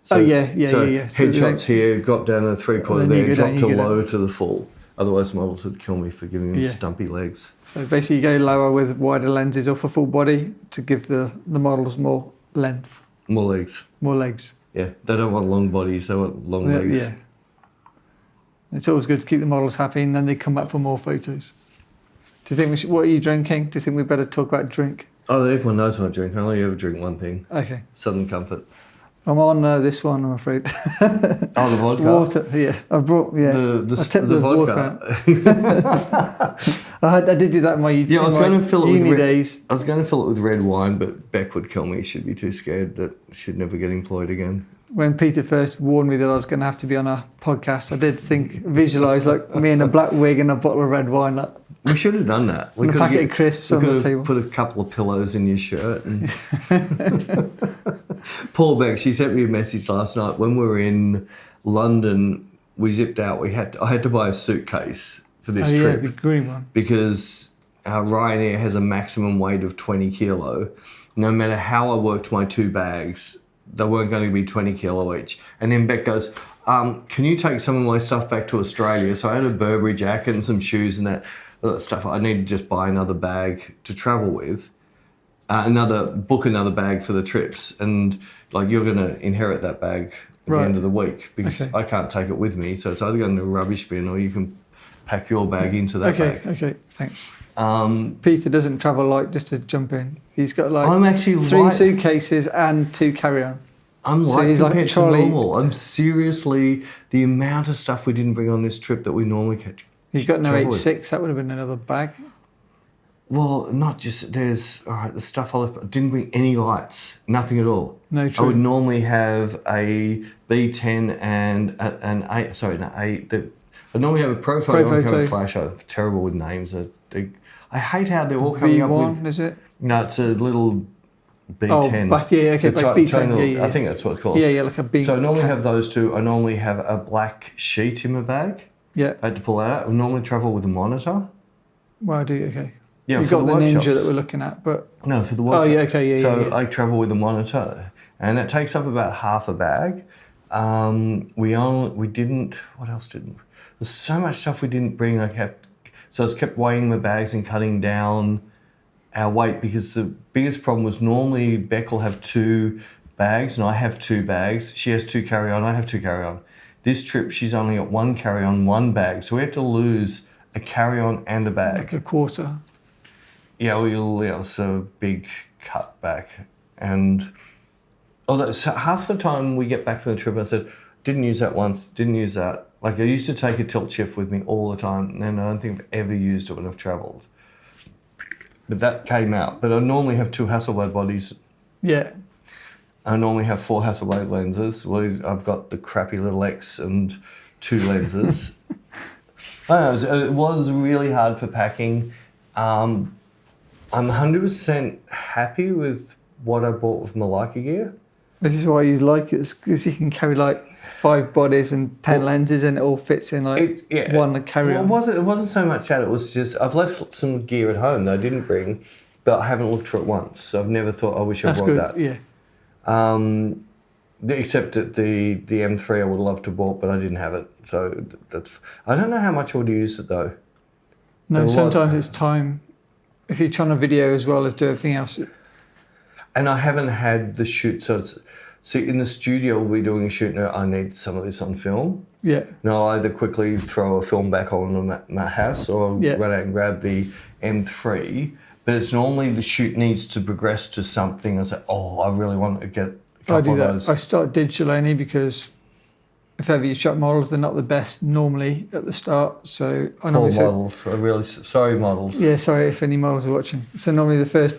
Speaker 2: So, yeah.
Speaker 1: Headshots here, got down to 3/4 there, drop to low to the full. Otherwise, models would kill me for giving them stumpy legs.
Speaker 2: So basically, you go lower with wider lenses or for full body to give the models more length.
Speaker 1: More legs.
Speaker 2: More legs.
Speaker 1: Yeah, they don't want long bodies, they want long legs.
Speaker 2: Yeah. It's always good to keep the models happy and then they come back for more photos. Do you think what are you drinking? Do you think we better talk about drink?
Speaker 1: Oh, everyone knows what I drink. I only ever drink one thing.
Speaker 2: Okay.
Speaker 1: Southern Comfort.
Speaker 2: I'm on this one, I'm afraid.
Speaker 1: Oh, the vodka?
Speaker 2: Water, yeah. I brought, I tipped the
Speaker 1: vodka.
Speaker 2: I did do that in my
Speaker 1: I was going to fill it with
Speaker 2: days.
Speaker 1: I was going to fill it with red wine, but Bec would kill me. She'd be too scared that she'd never get employed again.
Speaker 2: When Peter first warned me that I was going to have to be on a podcast, I did visualise like me in a black wig and a bottle of red wine. Like,
Speaker 1: we should have done that.
Speaker 2: And a packet of crisps on the table.
Speaker 1: Put a couple of pillows in your shirt. And Paul Bec, she sent me a message last night. When we were in London, we zipped out. I had to buy a suitcase for this trip.
Speaker 2: Yeah, the green one.
Speaker 1: Because Ryanair has a maximum weight of 20 kilo. No matter how I worked my two bags, they weren't going to be 20 kilo each. And then Bec goes, can you take some of my stuff back to Australia? So I had a Burberry jacket and some shoes and that stuff. I need to just buy another bag to travel with. Book another bag for the trips. And like you're going to inherit that bag at the end of the week because I can't take it with me. So it's either going to a rubbish bin or you can pack your bag into that bag.
Speaker 2: Okay, thanks. Peter doesn't travel light, just to jump in. He's got like
Speaker 1: I'm actually
Speaker 2: 3 suitcases and 2 carry-on.
Speaker 1: I'm light compared to normal. I'm seriously, the amount of stuff we didn't bring on this trip that we normally
Speaker 2: He's got no
Speaker 1: travel with.
Speaker 2: H6. That would have been another bag.
Speaker 1: Well, not just, there's, all right, the stuff I left, I didn't bring any lights, nothing at all.
Speaker 2: No,
Speaker 1: I
Speaker 2: true.
Speaker 1: would normally have a B10 and an 8, sorry, an 8. I normally have a Profoto. I don't have a flash. I'm terrible with names. I hate how they're all coming up with.
Speaker 2: V1, is it?
Speaker 1: No, it's a little B10.
Speaker 2: Oh, but yeah, okay, like B10. Yeah.
Speaker 1: I think that's what it's called.
Speaker 2: Yeah, like a big.
Speaker 1: So I normally have those two. I normally have a black sheet in my bag.
Speaker 2: Yeah.
Speaker 1: I had to pull that out. I normally travel with a monitor.
Speaker 2: Well, do you? Okay.
Speaker 1: Yeah,
Speaker 2: You've got the Ninja that we're looking at, but...
Speaker 1: No, for the workshop.
Speaker 2: Oh, yeah, okay, yeah,
Speaker 1: So
Speaker 2: yeah.
Speaker 1: I travel with a monitor, and it takes up about half a bag. We didn't... What else didn't... There's so much stuff we didn't bring. So I was kept weighing my bags and cutting down our weight, because the biggest problem was normally Bec will have 2 bags, and I have 2 bags. She has 2 carry-on, I have 2 carry-on. This trip, she's only got 1 carry-on, 1 bag. So we had to lose a carry-on and a bag.
Speaker 2: Like a quarter.
Speaker 1: Yeah, it's a big cutback. And although half the time we get back from the trip, I said, didn't use that once, didn't use that. Like, I used to take a tilt shift with me all the time, and I don't think I've ever used it when I've travelled. But that came out. But I normally have 2 Hasselblad bodies.
Speaker 2: Yeah.
Speaker 1: I normally have 4 Hasselblad lenses. Well, I've got the crappy little X and 2 lenses. I don't know, it was really hard for packing. I'm 100% happy with what I bought with my Leica gear.
Speaker 2: This is why you like it, because you can carry like 5 bodies and 10 lenses, and it all fits in like one carry-on.
Speaker 1: Well, it wasn't so much that. It was just I've left some gear at home that I didn't bring, but I haven't looked through it once. So I've never thought, I wish I brought that.
Speaker 2: Yeah.
Speaker 1: Except that the M3 I would love to bought, but I didn't have it. So I don't know how much I would use it though.
Speaker 2: No, sometimes it's time. If you're trying to video as well as do everything else.
Speaker 1: And I haven't had the shoot, so in the studio we'll be doing a shoot now. I need some of this on film.
Speaker 2: Yeah.
Speaker 1: And I'll either quickly throw a film back on my house, or I'll run out and grab the M3. But it's normally the shoot needs to progress to something. I say, I really want to get a couple of those.
Speaker 2: I start digital only because if ever you shot models, they're not the best normally at the start. So I normally
Speaker 1: models. I'm really sorry, models.
Speaker 2: Yeah, sorry if any models are watching. So normally the first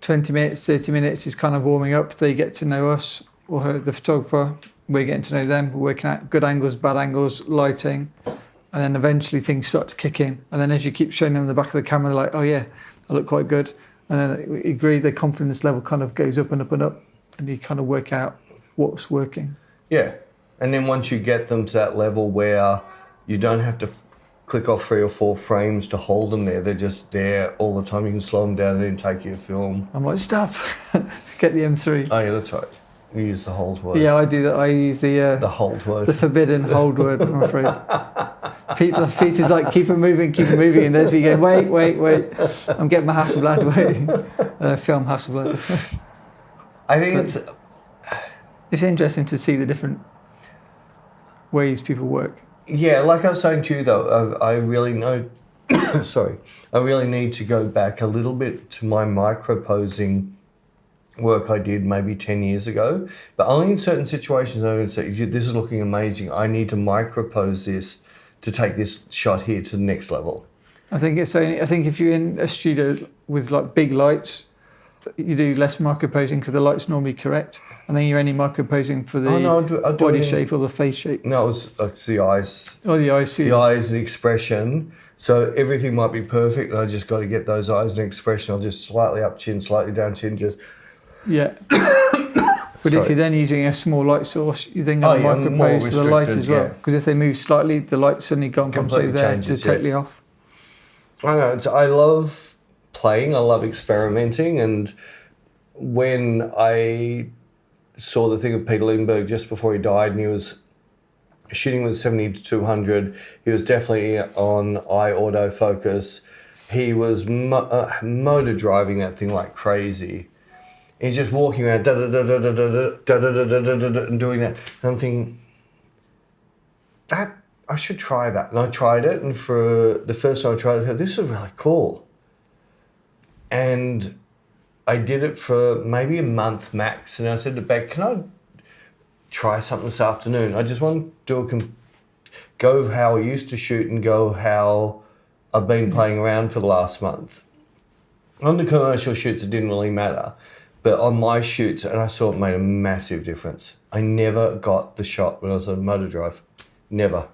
Speaker 2: 20 minutes, 30 minutes is kind of warming up. They get to know us or the photographer. We're getting to know them. We're working out good angles, bad angles, lighting. And then eventually things start to kick in. And then as you keep showing them the back of the camera, they're like, oh yeah, I look quite good. And then we agree the confidence level kind of goes up and up and up. And you kind of work out what's working.
Speaker 1: Yeah. And then once you get them to that level where you don't have to click off 3 or 4 frames to hold them there, they're just there all the time. You can slow them down and then take your film.
Speaker 2: I might stop. Get the M3.
Speaker 1: Oh yeah, that's right. You use the hold word.
Speaker 2: Yeah, I do that. I use the
Speaker 1: hold word.
Speaker 2: The forbidden hold word, I'm afraid. Peter's like, keep it moving, and there's me going, wait. I'm getting my Hasselblad, film Hasselblad.
Speaker 1: I think
Speaker 2: it's interesting to see the different ways people work.
Speaker 1: Yeah, like I was saying to you though, I really know, I really need to go back a little bit to my micro-posing work I did maybe 10 years ago, but only in certain situations I would say, this is looking amazing, I need to micro-pose this to take this shot here to the next level.
Speaker 2: I think if you're in a studio with like big lights, you do less micro-posing because the light's normally correct, and then you're only micro-posing for the body shape or the face shape.
Speaker 1: No, it was like the eyes.
Speaker 2: Oh, the eyes.
Speaker 1: The eyes and expression. So everything might be perfect, and I just got to get those eyes and expression. I'll just slightly up chin, slightly down chin, just...
Speaker 2: Yeah. But if you're then using a small light source, you then got to micropose the light as well. Because if they move slightly, the light's suddenly gone from say there to totally off.
Speaker 1: I know. I love playing. I love experimenting. And when I saw the thing of Peter Lindbergh just before he died, and he was shooting with 70-200, he was definitely on eye autofocus. He was motor driving that thing like crazy. He's just walking around and doing that. And I'm thinking, that I should try that. And I tried it, and for the first time I tried it, I thought, this is really cool. And I did it for maybe a month max, and I said to Bec, can I try something this afternoon? I just want to do go how I used to shoot and go how I've been playing around for the last month. On the commercial shoots, it didn't really matter. But on my shoots, and I saw it made a massive difference. I never got the shot when I was on motor drive. Never.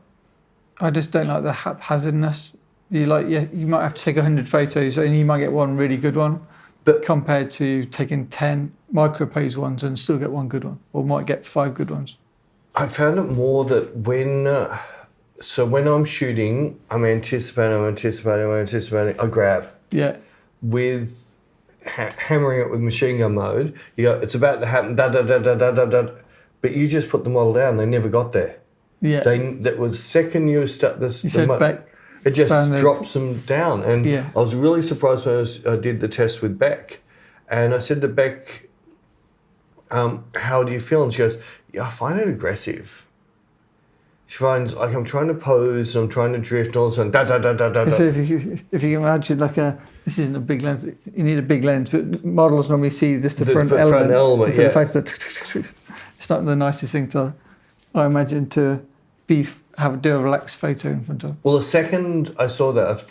Speaker 2: I just don't like the haphazardness. You might have to take 100 photos and you might get one really good one, but compared to taking 10 micro-pose ones and still get one good one, or might get 5 good ones.
Speaker 1: I found it more that when I'm shooting, I'm anticipating, I grab.
Speaker 2: Yeah.
Speaker 1: With hammering it with machine gun mode, you go, it's about to happen, da da da da da da da, but you just put the model down. They never got there.
Speaker 2: Yeah.
Speaker 1: That was second you start this.
Speaker 2: You said Bec.
Speaker 1: It just drops them down, and
Speaker 2: yeah.
Speaker 1: I was really surprised when I did the test with Bec, and I said to Bec, "How do you feel?" And she goes, "Yeah, I find it aggressive." She finds like I'm trying to pose and I'm trying to drift, and all of a sudden, da da da da da.
Speaker 2: So if you can imagine this isn't a big lens. You need a big lens, but models normally see just the front element.
Speaker 1: Yeah.
Speaker 2: The fact that it's not the nicest thing I imagine to do a relaxed photo in front of.
Speaker 1: Well, the second I saw that,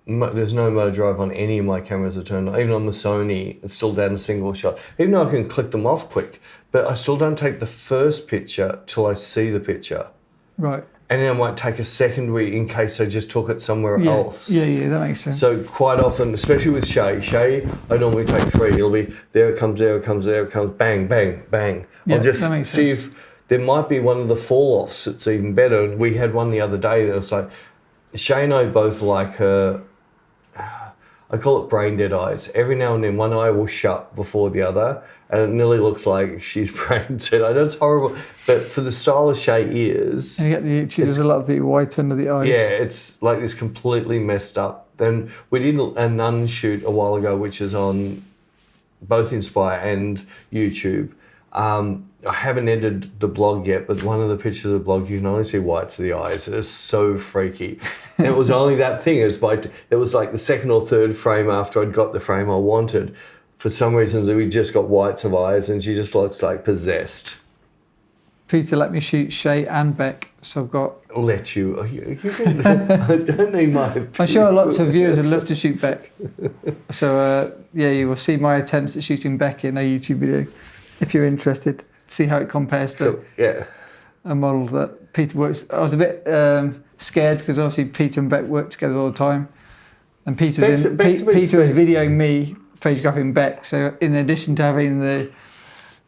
Speaker 1: there's no motor drive on any of my cameras that turn on. Even on the Sony, it's still down to single shot. Even though I can click them off quick, but I still don't take the first picture till I see the picture.
Speaker 2: Right.
Speaker 1: And then I might take a secondary in case I just took it somewhere else.
Speaker 2: Yeah, that makes sense.
Speaker 1: So quite often, especially with Shay, I normally take 3. It'll be, there it comes, bang, bang, bang.
Speaker 2: Yeah,
Speaker 1: I'll just see if there might be one of the fall-offs that's even better. And we had one the other day that was like, Shay and I both like her, I call it brain dead eyes. Every now and then one eye will shut before the other, and it nearly looks like she's brain dead. I know it's horrible, but for the style of Shay is...
Speaker 2: And she does a lot of the white under the eyes.
Speaker 1: Yeah, it's like this completely messed up. Then we did a nun shoot a while ago, which is on both Inspire and YouTube. I haven't edited the blog yet, but one of the pictures of the blog, you can only see whites of the eyes. It is so freaky. And it was only that thing. It was like the second or third frame after I'd got the frame I wanted. For some reason, we just got whites of eyes, and she just looks like possessed.
Speaker 2: Peter let me shoot Shay and Bec, so I've got...
Speaker 1: I'll let you. I don't need my...
Speaker 2: I'm sure lots of viewers would love to shoot Bec. So, you will see my attempts at shooting Bec in a YouTube video, if you're interested. See how it compares to a model that Peter works. I was a bit scared because obviously Peter and Bec work together all the time, and Peter was videoing me photographing Bec. So in addition to having the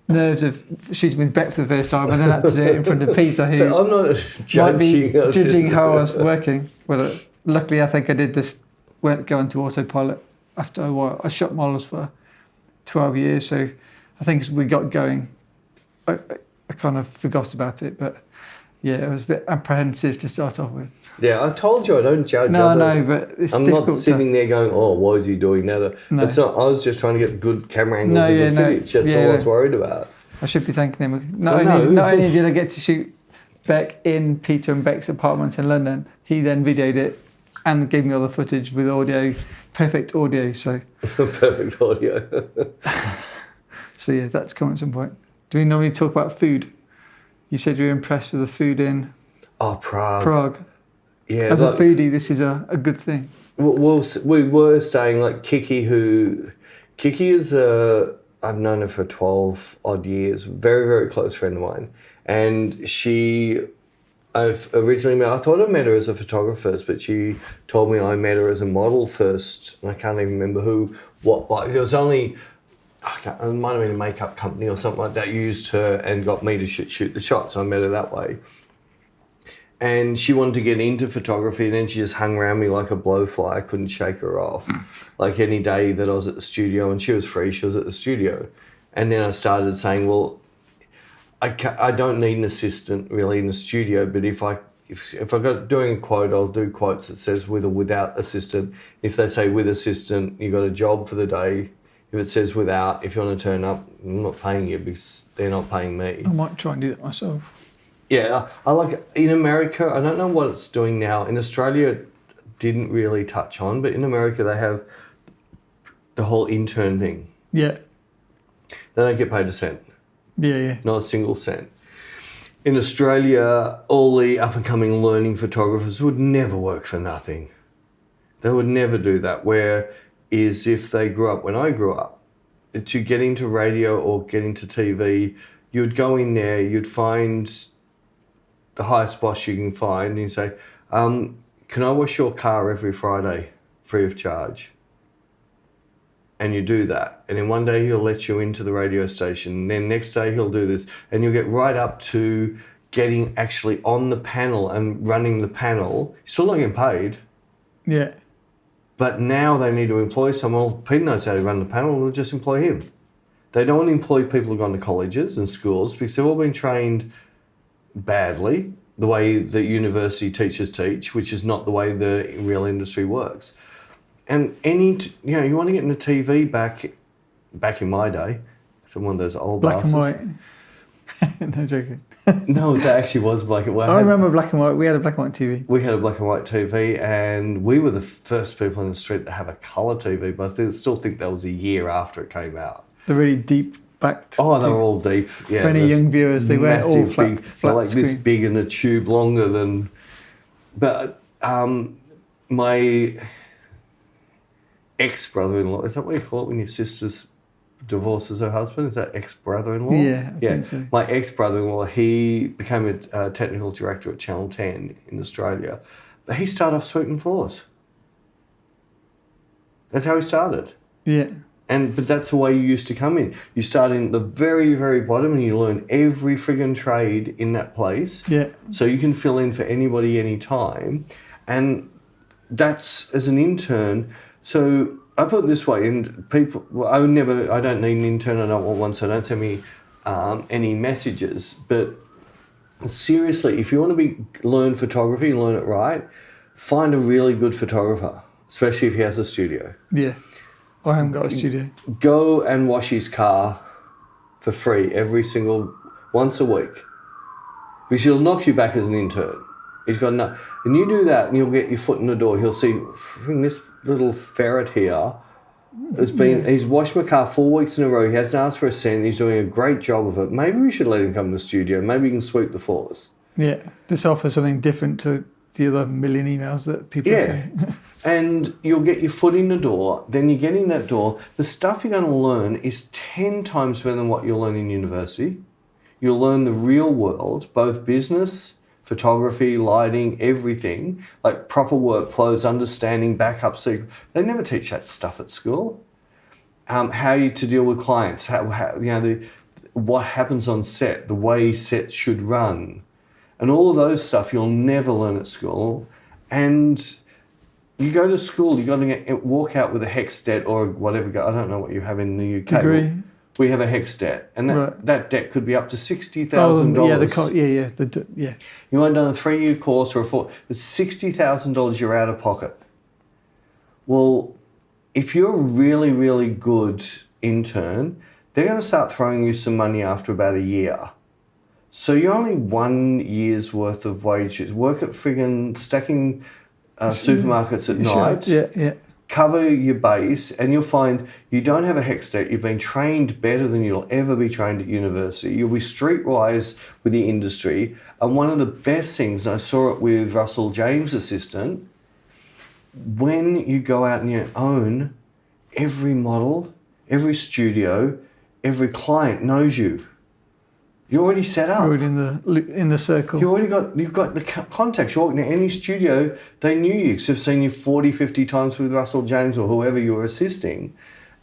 Speaker 2: nerves of shooting with Bec for the first time, and then had to do it in front of Peter, who
Speaker 1: I'm not
Speaker 2: might be judging how I was working. Well, luckily I think I did this. Went go into autopilot after a while. I shot models for 12 years, so I think as we got going, I kind of forgot about it, but it was a bit apprehensive to start off with.
Speaker 1: Yeah, I told you I don't judge.
Speaker 2: No, but it's
Speaker 1: I'm not sitting there going, "Oh, what is he doing now?" No. It's not. I was just trying to get good camera angles and good footage. That's all I was worried about.
Speaker 2: I should be thanking him. Not only did I get to shoot Bec in Peter and Bec's apartment in London, he then videoed it and gave me all the footage with audio, perfect audio. So
Speaker 1: perfect audio.
Speaker 2: So that's coming at some point. Do we normally talk about food? You said you were impressed with the food in Prague. Yeah. As a foodie, this is a good thing.
Speaker 1: Well, we were saying like Kiki is I've known her for 12 odd years, very, very close friend of mine. And I've originally met, I thought I met her as a photographer first, but she told me I met her as a model first. And I can't even remember it was only... it might have been a makeup company or something like that used her and got me to shoot the shots. So I met her that way. And she wanted to get into photography, and then she just hung around me like a blowfly. I couldn't shake her off. Like any day that I was at the studio and she was free, she was at the studio. And then I started saying, well, I don't need an assistant really in the studio, but if I got doing a quote, I'll do quotes that says with or without assistant. If they say with assistant, you got a job for the day. If it says without, if you want to turn up, I'm not paying you because they're not paying me.
Speaker 2: I might try and do that myself.
Speaker 1: Yeah, I like in America, I don't know what it's doing now. In Australia, it didn't really touch on, but in America, they have the whole intern thing.
Speaker 2: Yeah.
Speaker 1: They don't get paid a cent.
Speaker 2: Yeah.
Speaker 1: Not a single cent. in Australia, all the up-and-coming learning photographers would never work for nothing. They would never do that. Whereas if they grew up when I grew up, to get into radio or get into TV, you'd go in there, you'd find the highest boss you can find, and you say, can I wash your car every Friday free of charge? And you do that. And then one day he'll let you into the radio station. And then next day he'll do this. And you'll get right up to getting actually on the panel and running the panel. You're still not getting paid.
Speaker 2: Yeah.
Speaker 1: But now they need to employ someone. Well, Peter knows how to run the panel. We'll just employ him. They don't want to employ people who've gone to colleges and schools because they've all been trained badly, the way that university teachers teach, which is not the way the real industry works. And you want to get into TV back in my day, so one of those old
Speaker 2: black
Speaker 1: bastards.
Speaker 2: and white. No joking.
Speaker 1: No, it actually was black and white.
Speaker 2: I remember black and white. We had a black and white TV.
Speaker 1: We had a black and white TV, and we were the first people in the street to have a colour TV, but I still think that was a year after it came out.
Speaker 2: The really deep backed.
Speaker 1: Oh, they were all deep. Yeah,
Speaker 2: for any young viewers, they weren't all flat,
Speaker 1: big,
Speaker 2: flat
Speaker 1: like
Speaker 2: screen.
Speaker 1: this big and a tube longer than. But my ex-brother-in-law, is that what you call it when your sister's divorces her husband? Is that ex-brother-in-law?
Speaker 2: Yeah, I think so.
Speaker 1: My ex-brother-in-law, he became a technical director at Channel 10 in Australia. But he started off sweeping floors. That's how he started.
Speaker 2: Yeah.
Speaker 1: But that's the way you used to come in. You start in the very, very bottom and you learn every friggin' trade in that place.
Speaker 2: Yeah.
Speaker 1: So you can fill in for anybody, anytime. And that's as an intern. So I put it this way, and people, I don't need an intern, I don't want one, so don't send me any messages. But seriously, if you want to learn photography and learn it right, find a really good photographer, especially if he has a studio.
Speaker 2: Yeah. I haven't got a studio.
Speaker 1: Go and wash his car for free once a week. Because he'll knock you back as an intern. He's got no, and you do that and you'll get your foot in the door. He'll see this little ferret here he's washed my car 4 weeks in a row. He hasn't asked for a cent. He's doing a great job of it. Maybe we should let him come to the studio. Maybe he can sweep the floors.
Speaker 2: Yeah. This offers something different to the other million emails that people say.
Speaker 1: And you'll get your foot in the door. Then you get in that door. The stuff you're going to learn is 10 times better than what you'll learn in university. You'll learn the real world, both business, photography, lighting, everything, like proper workflows, understanding backup secrets. They never teach that stuff at school. How you to deal with clients, what happens on set, the way sets should run, and all of those stuff you'll never learn at school. And you go to school, you got to walk out with a hex debt or whatever. I don't know what you have in the UK.
Speaker 2: Degree.
Speaker 1: We have a hex debt, and that debt could be up to $60,000.
Speaker 2: Yeah.
Speaker 1: You might have done a 3-year course or a 4. It's $60,000 you're out of pocket. Well, if you're a really, really good intern, they're going to start throwing you some money after about a year. So you're only 1 year's worth of wages. Work at friggin' stacking supermarkets at night.
Speaker 2: Yeah.
Speaker 1: Cover your base, and you'll find you don't have a hex debt. You've been trained better than you'll ever be trained at university. You'll be streetwise with the industry. And one of the best things, and I saw it with Russell James' assistant, when you go out and you own every model, every studio, every client knows you. You're already set up.
Speaker 2: Already in the circle.
Speaker 1: You've got the contacts. You walk into any studio, they knew you because they've seen you 40, 50 times with Russell James or whoever you were assisting.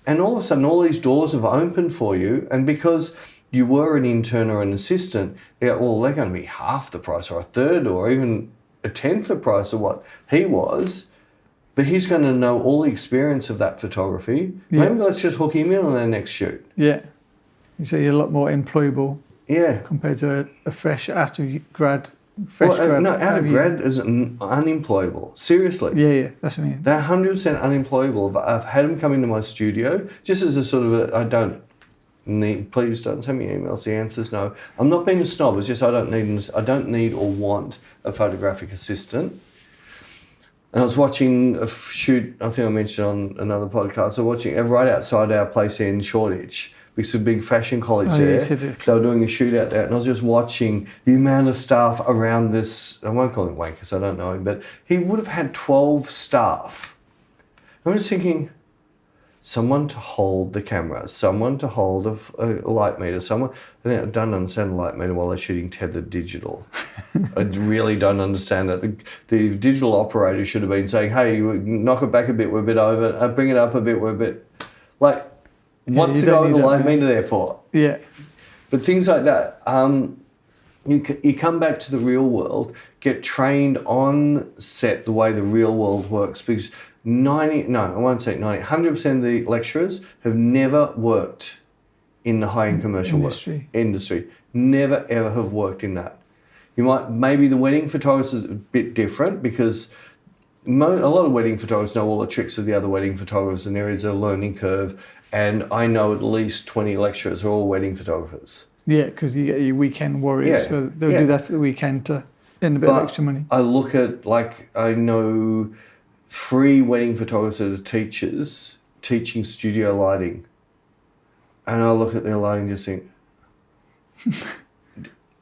Speaker 1: And all of a sudden, all these doors have opened for you. And because you were an intern or an assistant, they're going to be half the price or a third or even a tenth the price of what he was. But he's going to know all the experience of that photography. Yeah. Maybe let's just hook him in on our next shoot.
Speaker 2: Yeah. So you're a lot more employable.
Speaker 1: Yeah.
Speaker 2: Compared to a fresh out of grad.
Speaker 1: Out of grad is unemployable. Seriously.
Speaker 2: Yeah, that's what I mean.
Speaker 1: They're 100% unemployable. I've had them come into my studio just as a sort of please don't send me emails. The answer's no. I'm not being a snob. It's just I don't need or want a photographic assistant. And I was watching a shoot, I think I mentioned on another podcast, right outside our place in Shoreditch. because it's a big fashion college
Speaker 2: Oh,
Speaker 1: there.
Speaker 2: you said it.
Speaker 1: They were doing a shoot out there, and I was just watching the amount of staff around this. I won't call him Wayne because I don't know him, but he would have had 12 staff. I was thinking, someone to hold the camera, someone to hold a light meter, someone. I don't understand a light meter while they're shooting tethered digital. I really don't understand that. The digital operator should have been saying, hey, you knock it back a bit, we're a bit over, bring it up a bit, we're a bit. Like, what's the guy with the light meter there for?
Speaker 2: Yeah.
Speaker 1: But things like that, you come back to the real world, get trained on set the way the real world works, because 100% of the lecturers have never worked in the high-end commercial industry. Never, ever have worked in that. Maybe the wedding photographers is a bit different, because a lot of wedding photographers know all the tricks of the other wedding photographers, and there is a learning curve. And I know at least 20 lecturers who are all wedding photographers.
Speaker 2: Yeah, because you get your weekend warriors. So they'll do that at the weekend to earn a bit of extra money.
Speaker 1: I look at, I know 3 wedding photographers that are teachers teaching studio lighting. And I look at their lighting and just think,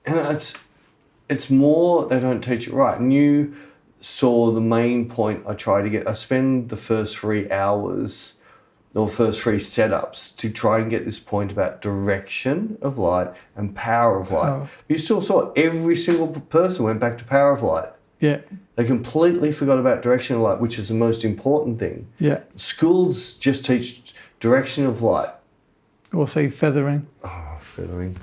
Speaker 1: and it's more they don't teach it right. And you saw the main point I try to get. I spend the first 3 hours or first 3 setups to try and get this point about direction of light and power of light.
Speaker 2: Oh.
Speaker 1: You still saw every single person went back to power of light.
Speaker 2: Yeah.
Speaker 1: They completely forgot about direction of light, which is the most important thing.
Speaker 2: Yeah.
Speaker 1: Schools just teach direction of light.
Speaker 2: Or say feathering.
Speaker 1: Oh, feathering.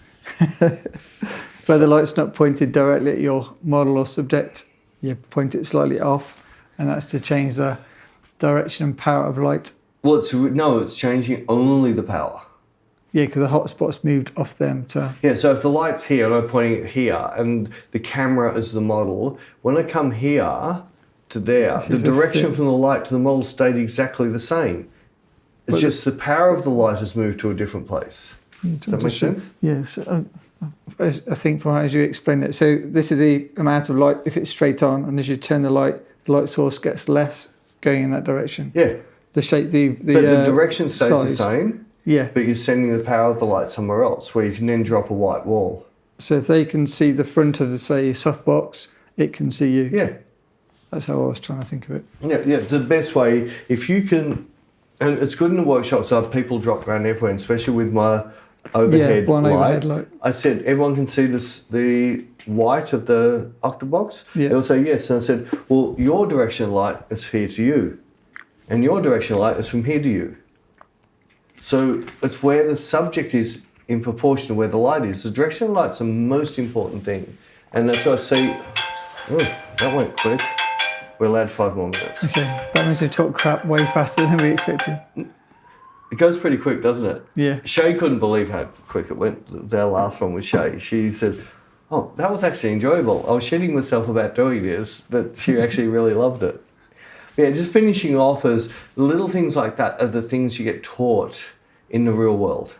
Speaker 2: Where the light's not pointed directly at your model or subject, you point it slightly off, and that's to change the direction and power of light.
Speaker 1: Well, it's changing only the power.
Speaker 2: Yeah, because the hot spot's moved off them to...
Speaker 1: Yeah, so if the light's here and I'm pointing it here and the camera is the model, when I come here to there, the direction from the light to the model stayed exactly the same. It's just the power of the light has moved to a different place. Does that make sense?
Speaker 2: Yes. I think from as you explained it, so this is the amount of light, if it's straight on, and as you turn the light source gets less going in that direction.
Speaker 1: Yeah.
Speaker 2: The shape,
Speaker 1: but the direction stays
Speaker 2: size.
Speaker 1: the same.
Speaker 2: Yeah.
Speaker 1: But you're sending the power of the light somewhere else where you can then drop a white wall.
Speaker 2: So if they can see the front of the, say, softbox, it can see you.
Speaker 1: Yeah.
Speaker 2: That's how I was trying to think of it.
Speaker 1: Yeah, it's the best way. If you can, and it's good in the workshops, I have people drop around everywhere, especially with my overhead
Speaker 2: overhead light.
Speaker 1: I said, everyone can see the white of the octabox?
Speaker 2: Yeah.
Speaker 1: They'll say yes. And I said, well, your direction of light is here to you. And your direction of light is from here to you. So it's where the subject is in proportion to where the light is. The direction of light's the most important thing. And that's what I see. Oh, that went quick. We're allowed 5 more minutes.
Speaker 2: Okay, that means we talk crap way faster than we expected.
Speaker 1: It goes pretty quick, doesn't it?
Speaker 2: Yeah.
Speaker 1: Shay couldn't believe how quick it went. Their last one was Shay. She said, oh, that was actually enjoyable. I was shitting myself about doing this, but she actually really loved it. Yeah, just finishing off as little things like that are the things you get taught in the real world.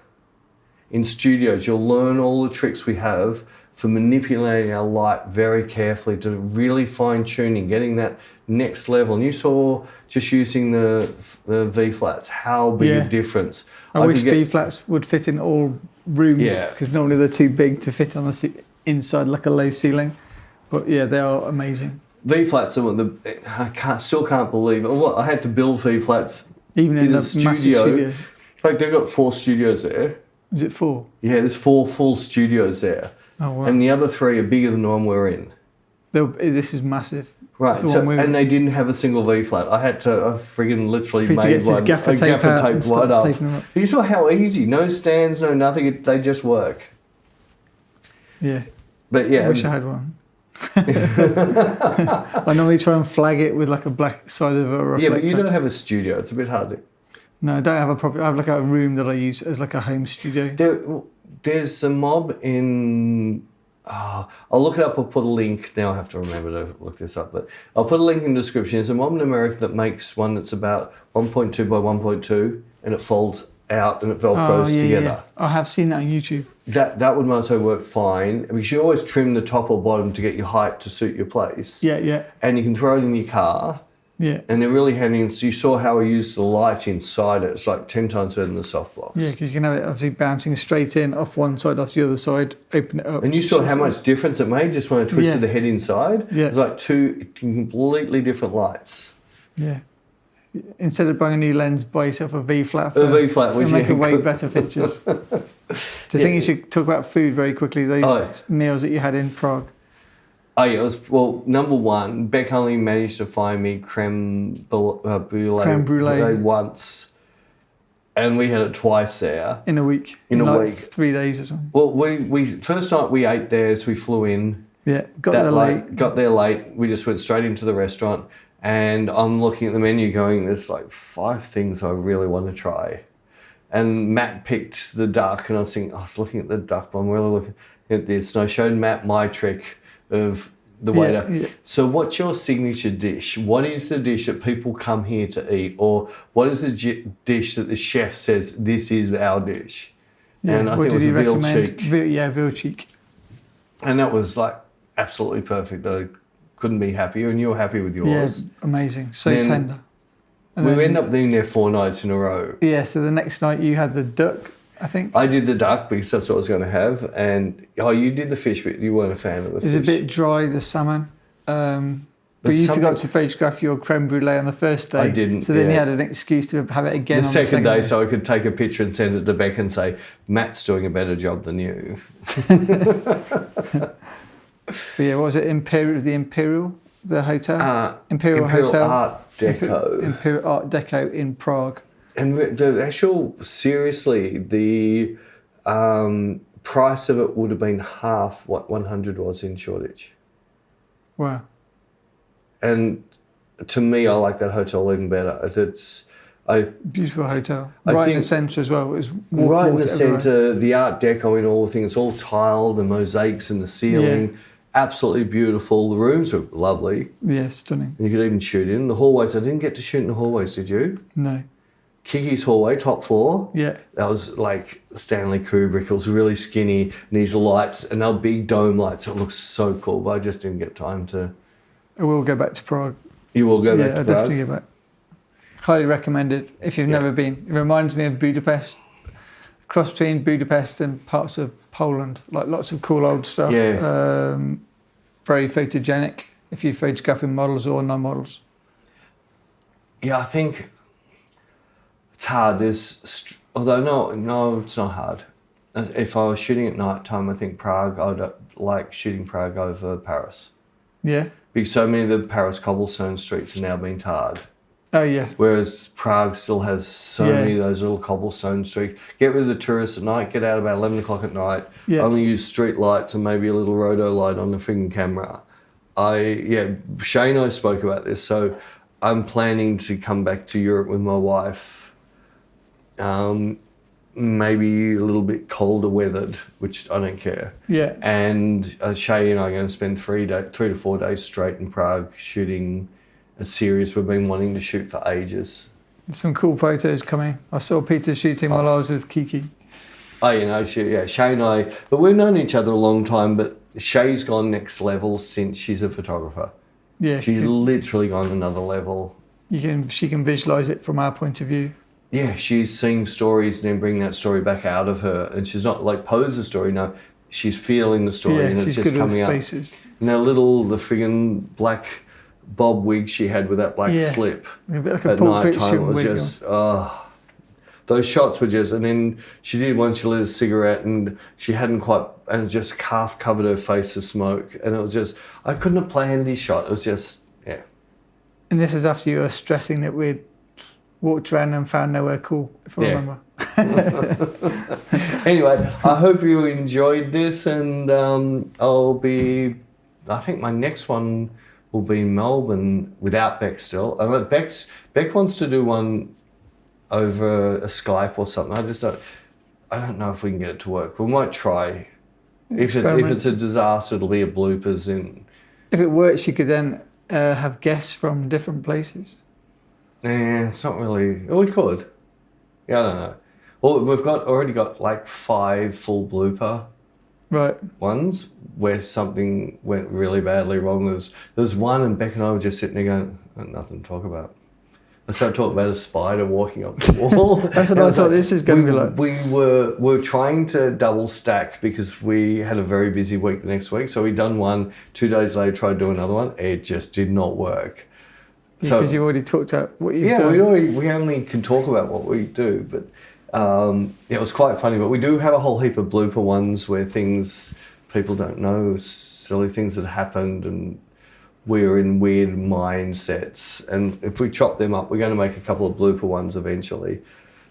Speaker 1: In studios, you'll learn all the tricks we have for manipulating our light very carefully to really fine-tuning, getting that next level. And you saw just using the V-flats, how big a difference.
Speaker 2: I wish V-flats would fit in all rooms, because normally they're too big to fit on the inside like a low ceiling. But yeah, they are amazing.
Speaker 1: V-flats are still can't believe it. I had to build V-flats
Speaker 2: even in a
Speaker 1: studio.
Speaker 2: massive studio.
Speaker 1: Like they've got 4 studios there.
Speaker 2: Is it 4?
Speaker 1: Yeah, there's 4 full studios there.
Speaker 2: Oh wow!
Speaker 1: And the other 3 are bigger than the one we're in.
Speaker 2: This is massive.
Speaker 1: Right, and they didn't have a single V-flat. I friggin' literally
Speaker 2: Peter
Speaker 1: made one.
Speaker 2: Gaffer tape
Speaker 1: one up. You saw how easy, no stands, no nothing, they just work.
Speaker 2: Yeah.
Speaker 1: But yeah.
Speaker 2: I wish I had one. I normally try and flag it with like a black side of a reflector.
Speaker 1: Yeah, but you don't have a studio, it's a bit hard to...
Speaker 2: No, I don't have a proper... I have like a room that I use as like a home studio.
Speaker 1: There's a mob in... I'll look it up, I'll put a link. Now I have to remember to look this up, but I'll put a link in the description. There's a mob in America that makes one that's about 1.2 by 1.2 and it folds out and it velcros together. Yeah.
Speaker 2: I have seen that on YouTube.
Speaker 1: That would also work fine because you always trim the top or bottom to get your height to suit your place.
Speaker 2: Yeah, yeah.
Speaker 1: And you can throw it in your car
Speaker 2: Yeah.
Speaker 1: And they're really handy. And so you saw how we used the light inside it. It's like 10 times better than the soft box.
Speaker 2: Yeah, because you can have it obviously bouncing straight in off one side, off the other side, open it up.
Speaker 1: And you saw how much difference it made just when I twisted the head inside.
Speaker 2: Yeah.
Speaker 1: It was like 2 completely different lights.
Speaker 2: Yeah. Instead of buying a new lens, buy yourself a V-flat
Speaker 1: A V-flat, which
Speaker 2: make way better pictures. The thing you should talk about food very quickly, those meals that you had in Prague.
Speaker 1: Oh, yeah, it was, well, number one, Bec only managed to find me creme brulee once, and we had it twice there.
Speaker 2: In a week.
Speaker 1: In a
Speaker 2: like
Speaker 1: week.
Speaker 2: 3 days or something.
Speaker 1: Well, we first night we ate there, so we flew in.
Speaker 2: Yeah, got there late.
Speaker 1: We just went straight into the restaurant, and I'm looking at the menu going, there's like 5 things I really want to try. And Matt picked the duck, and I was looking at the duck, but I'm really looking at this. And I showed Matt my trick of the waiter. Yeah. So what's your signature dish? What is the dish that people come here to eat? Or what is the dish that the chef says, this is our dish?
Speaker 2: Yeah.
Speaker 1: And I think it was a veal cheek.
Speaker 2: Veal cheek.
Speaker 1: And that was like absolutely perfect. I couldn't be happier, and you're happy with yours.
Speaker 2: Yeah, amazing. So tender.
Speaker 1: And we ended up being there 4 nights in a row.
Speaker 2: Yeah, so the next night you had the duck, I think.
Speaker 1: I did the duck because that's what I was going to have. And, you did the fish, but you weren't a fan of the fish.
Speaker 2: It was a bit dry, the salmon. But you forgot to photograph your creme brulee on the first day.
Speaker 1: I didn't.
Speaker 2: So then you had an excuse to have it again
Speaker 1: the second day. So I could take a picture and send it to Bec and say, Matt's doing a better job than you.
Speaker 2: But yeah, what was it? The hotel? Imperial Hotel.
Speaker 1: Art Deco.
Speaker 2: Imperial Art Deco in Prague.
Speaker 1: And seriously, the price of it would have been half what 100 was in Shoreditch.
Speaker 2: Wow.
Speaker 1: And to me, I like that hotel even better.
Speaker 2: Beautiful hotel. Right in the centre as well. It was
Speaker 1: right in the centre, the Art Deco and all the things. It's all tiled, the mosaics in the ceiling. Yeah. Absolutely beautiful. The rooms were lovely.
Speaker 2: Yeah, stunning.
Speaker 1: And you could even shoot in. The hallways, I didn't get to shoot in the hallways, did you?
Speaker 2: No.
Speaker 1: Kiki's hallway, top floor.
Speaker 2: Yeah.
Speaker 1: That was like Stanley Kubrick. It was really skinny, and these lights, and they're big dome lights. It looks so cool, but I just didn't get time to.
Speaker 2: I will go back to Prague.
Speaker 1: You will go back to
Speaker 2: Prague?
Speaker 1: Yeah,
Speaker 2: I'll definitely go back. Highly recommended if you've never been. It reminds me of Budapest. Cross between Budapest and parts of Poland. Like lots of cool old stuff.
Speaker 1: Yeah.
Speaker 2: Very photogenic if you're photographing models or non-models.
Speaker 1: Yeah, I think it's hard. Although no, it's not hard. If I was shooting at night time, I think Prague, I'd like shooting Prague over Paris.
Speaker 2: Yeah.
Speaker 1: Because so many of the Paris cobblestone streets are now being tarred.
Speaker 2: Oh, yeah.
Speaker 1: Whereas Prague still has so many of those little cobblestone streets. Get rid of the tourists at night, get out about 11 o'clock at night, only use street lights and maybe a little roto light on the frigging camera. Shay and I spoke about this, so I'm planning to come back to Europe with my wife, maybe a little bit colder weathered, which I don't care.
Speaker 2: Yeah.
Speaker 1: And Shay and I are going to spend 3 to 4 days straight in Prague shooting a series we've been wanting to shoot for ages.
Speaker 2: There's some cool photos coming. I saw Peter shooting while I was with Kiki.
Speaker 1: Shay and I, but we've known each other a long time, but Shay's gone next level since she's a photographer.
Speaker 2: Yeah.
Speaker 1: She's literally gone another level.
Speaker 2: She can visualise it from our point of view.
Speaker 1: Yeah, she's seeing stories and then bringing that story back out of her. And she's not like pose the story, no. She's feeling the story and it's just coming out.
Speaker 2: Faces.
Speaker 1: And the friggin' black bob wig she had with that black slip
Speaker 2: a bit like a
Speaker 1: at night time, it was just those shots were just, and then she did one, she lit a cigarette and she hadn't quite, and it just half covered her face with smoke, and it was just, I couldn't have planned this shot. It was just
Speaker 2: And this is after you were stressing that we'd walked around and found nowhere cool, if I remember.
Speaker 1: Anyway, I hope you enjoyed this, and I think my next one will be in Melbourne without Bec still. Bec wants to do one over a Skype or something. I don't know if we can get it to work. We might try. If it's a disaster, it'll be a bloopers.
Speaker 2: If it works, you could then have guests from different places.
Speaker 1: Yeah, it's not really. We could. Yeah, I don't know. Well, we've already got like 5 full blooper
Speaker 2: Right.
Speaker 1: ones where something went really badly wrong. There's one, and Beck and I were just sitting there going, nothing to talk about. I started talking about a spider walking up the wall.
Speaker 2: That's what I thought this is going to be like.
Speaker 1: We were trying to double stack because we had a very busy week the next week. So we'd done one, 2 days later tried to do another one. It just did not work.
Speaker 2: Because you already talked about what you've done.
Speaker 1: We only can talk about what we do, but it was quite funny. But we do have a whole heap of blooper ones where things people don't know, silly things that happened, and we're in weird mindsets. And if we chop them up, we're going to make a couple of blooper ones eventually.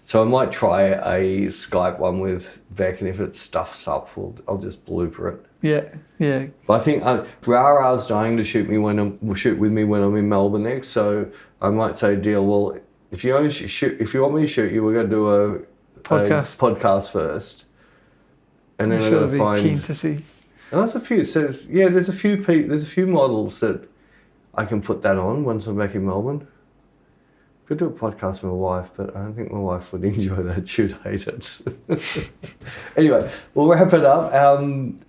Speaker 1: So I might try a Skype one with Beck, and if it stuffs up, I'll just blooper it.
Speaker 2: Yeah.
Speaker 1: But I think Rara's dying to shoot with me when I'm in Melbourne next. So I might say, deal. Well, if you want me to shoot you, we're going to do a podcast first, and then
Speaker 2: I'm sure they'll be keen to see.
Speaker 1: And there's a few. So there's a few models that I can put that on once I'm back in Melbourne. Could do a podcast with my wife, but I don't think my wife would enjoy that. She'd hate it. Anyway, we'll wrap it up. And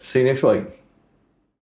Speaker 1: see you next week.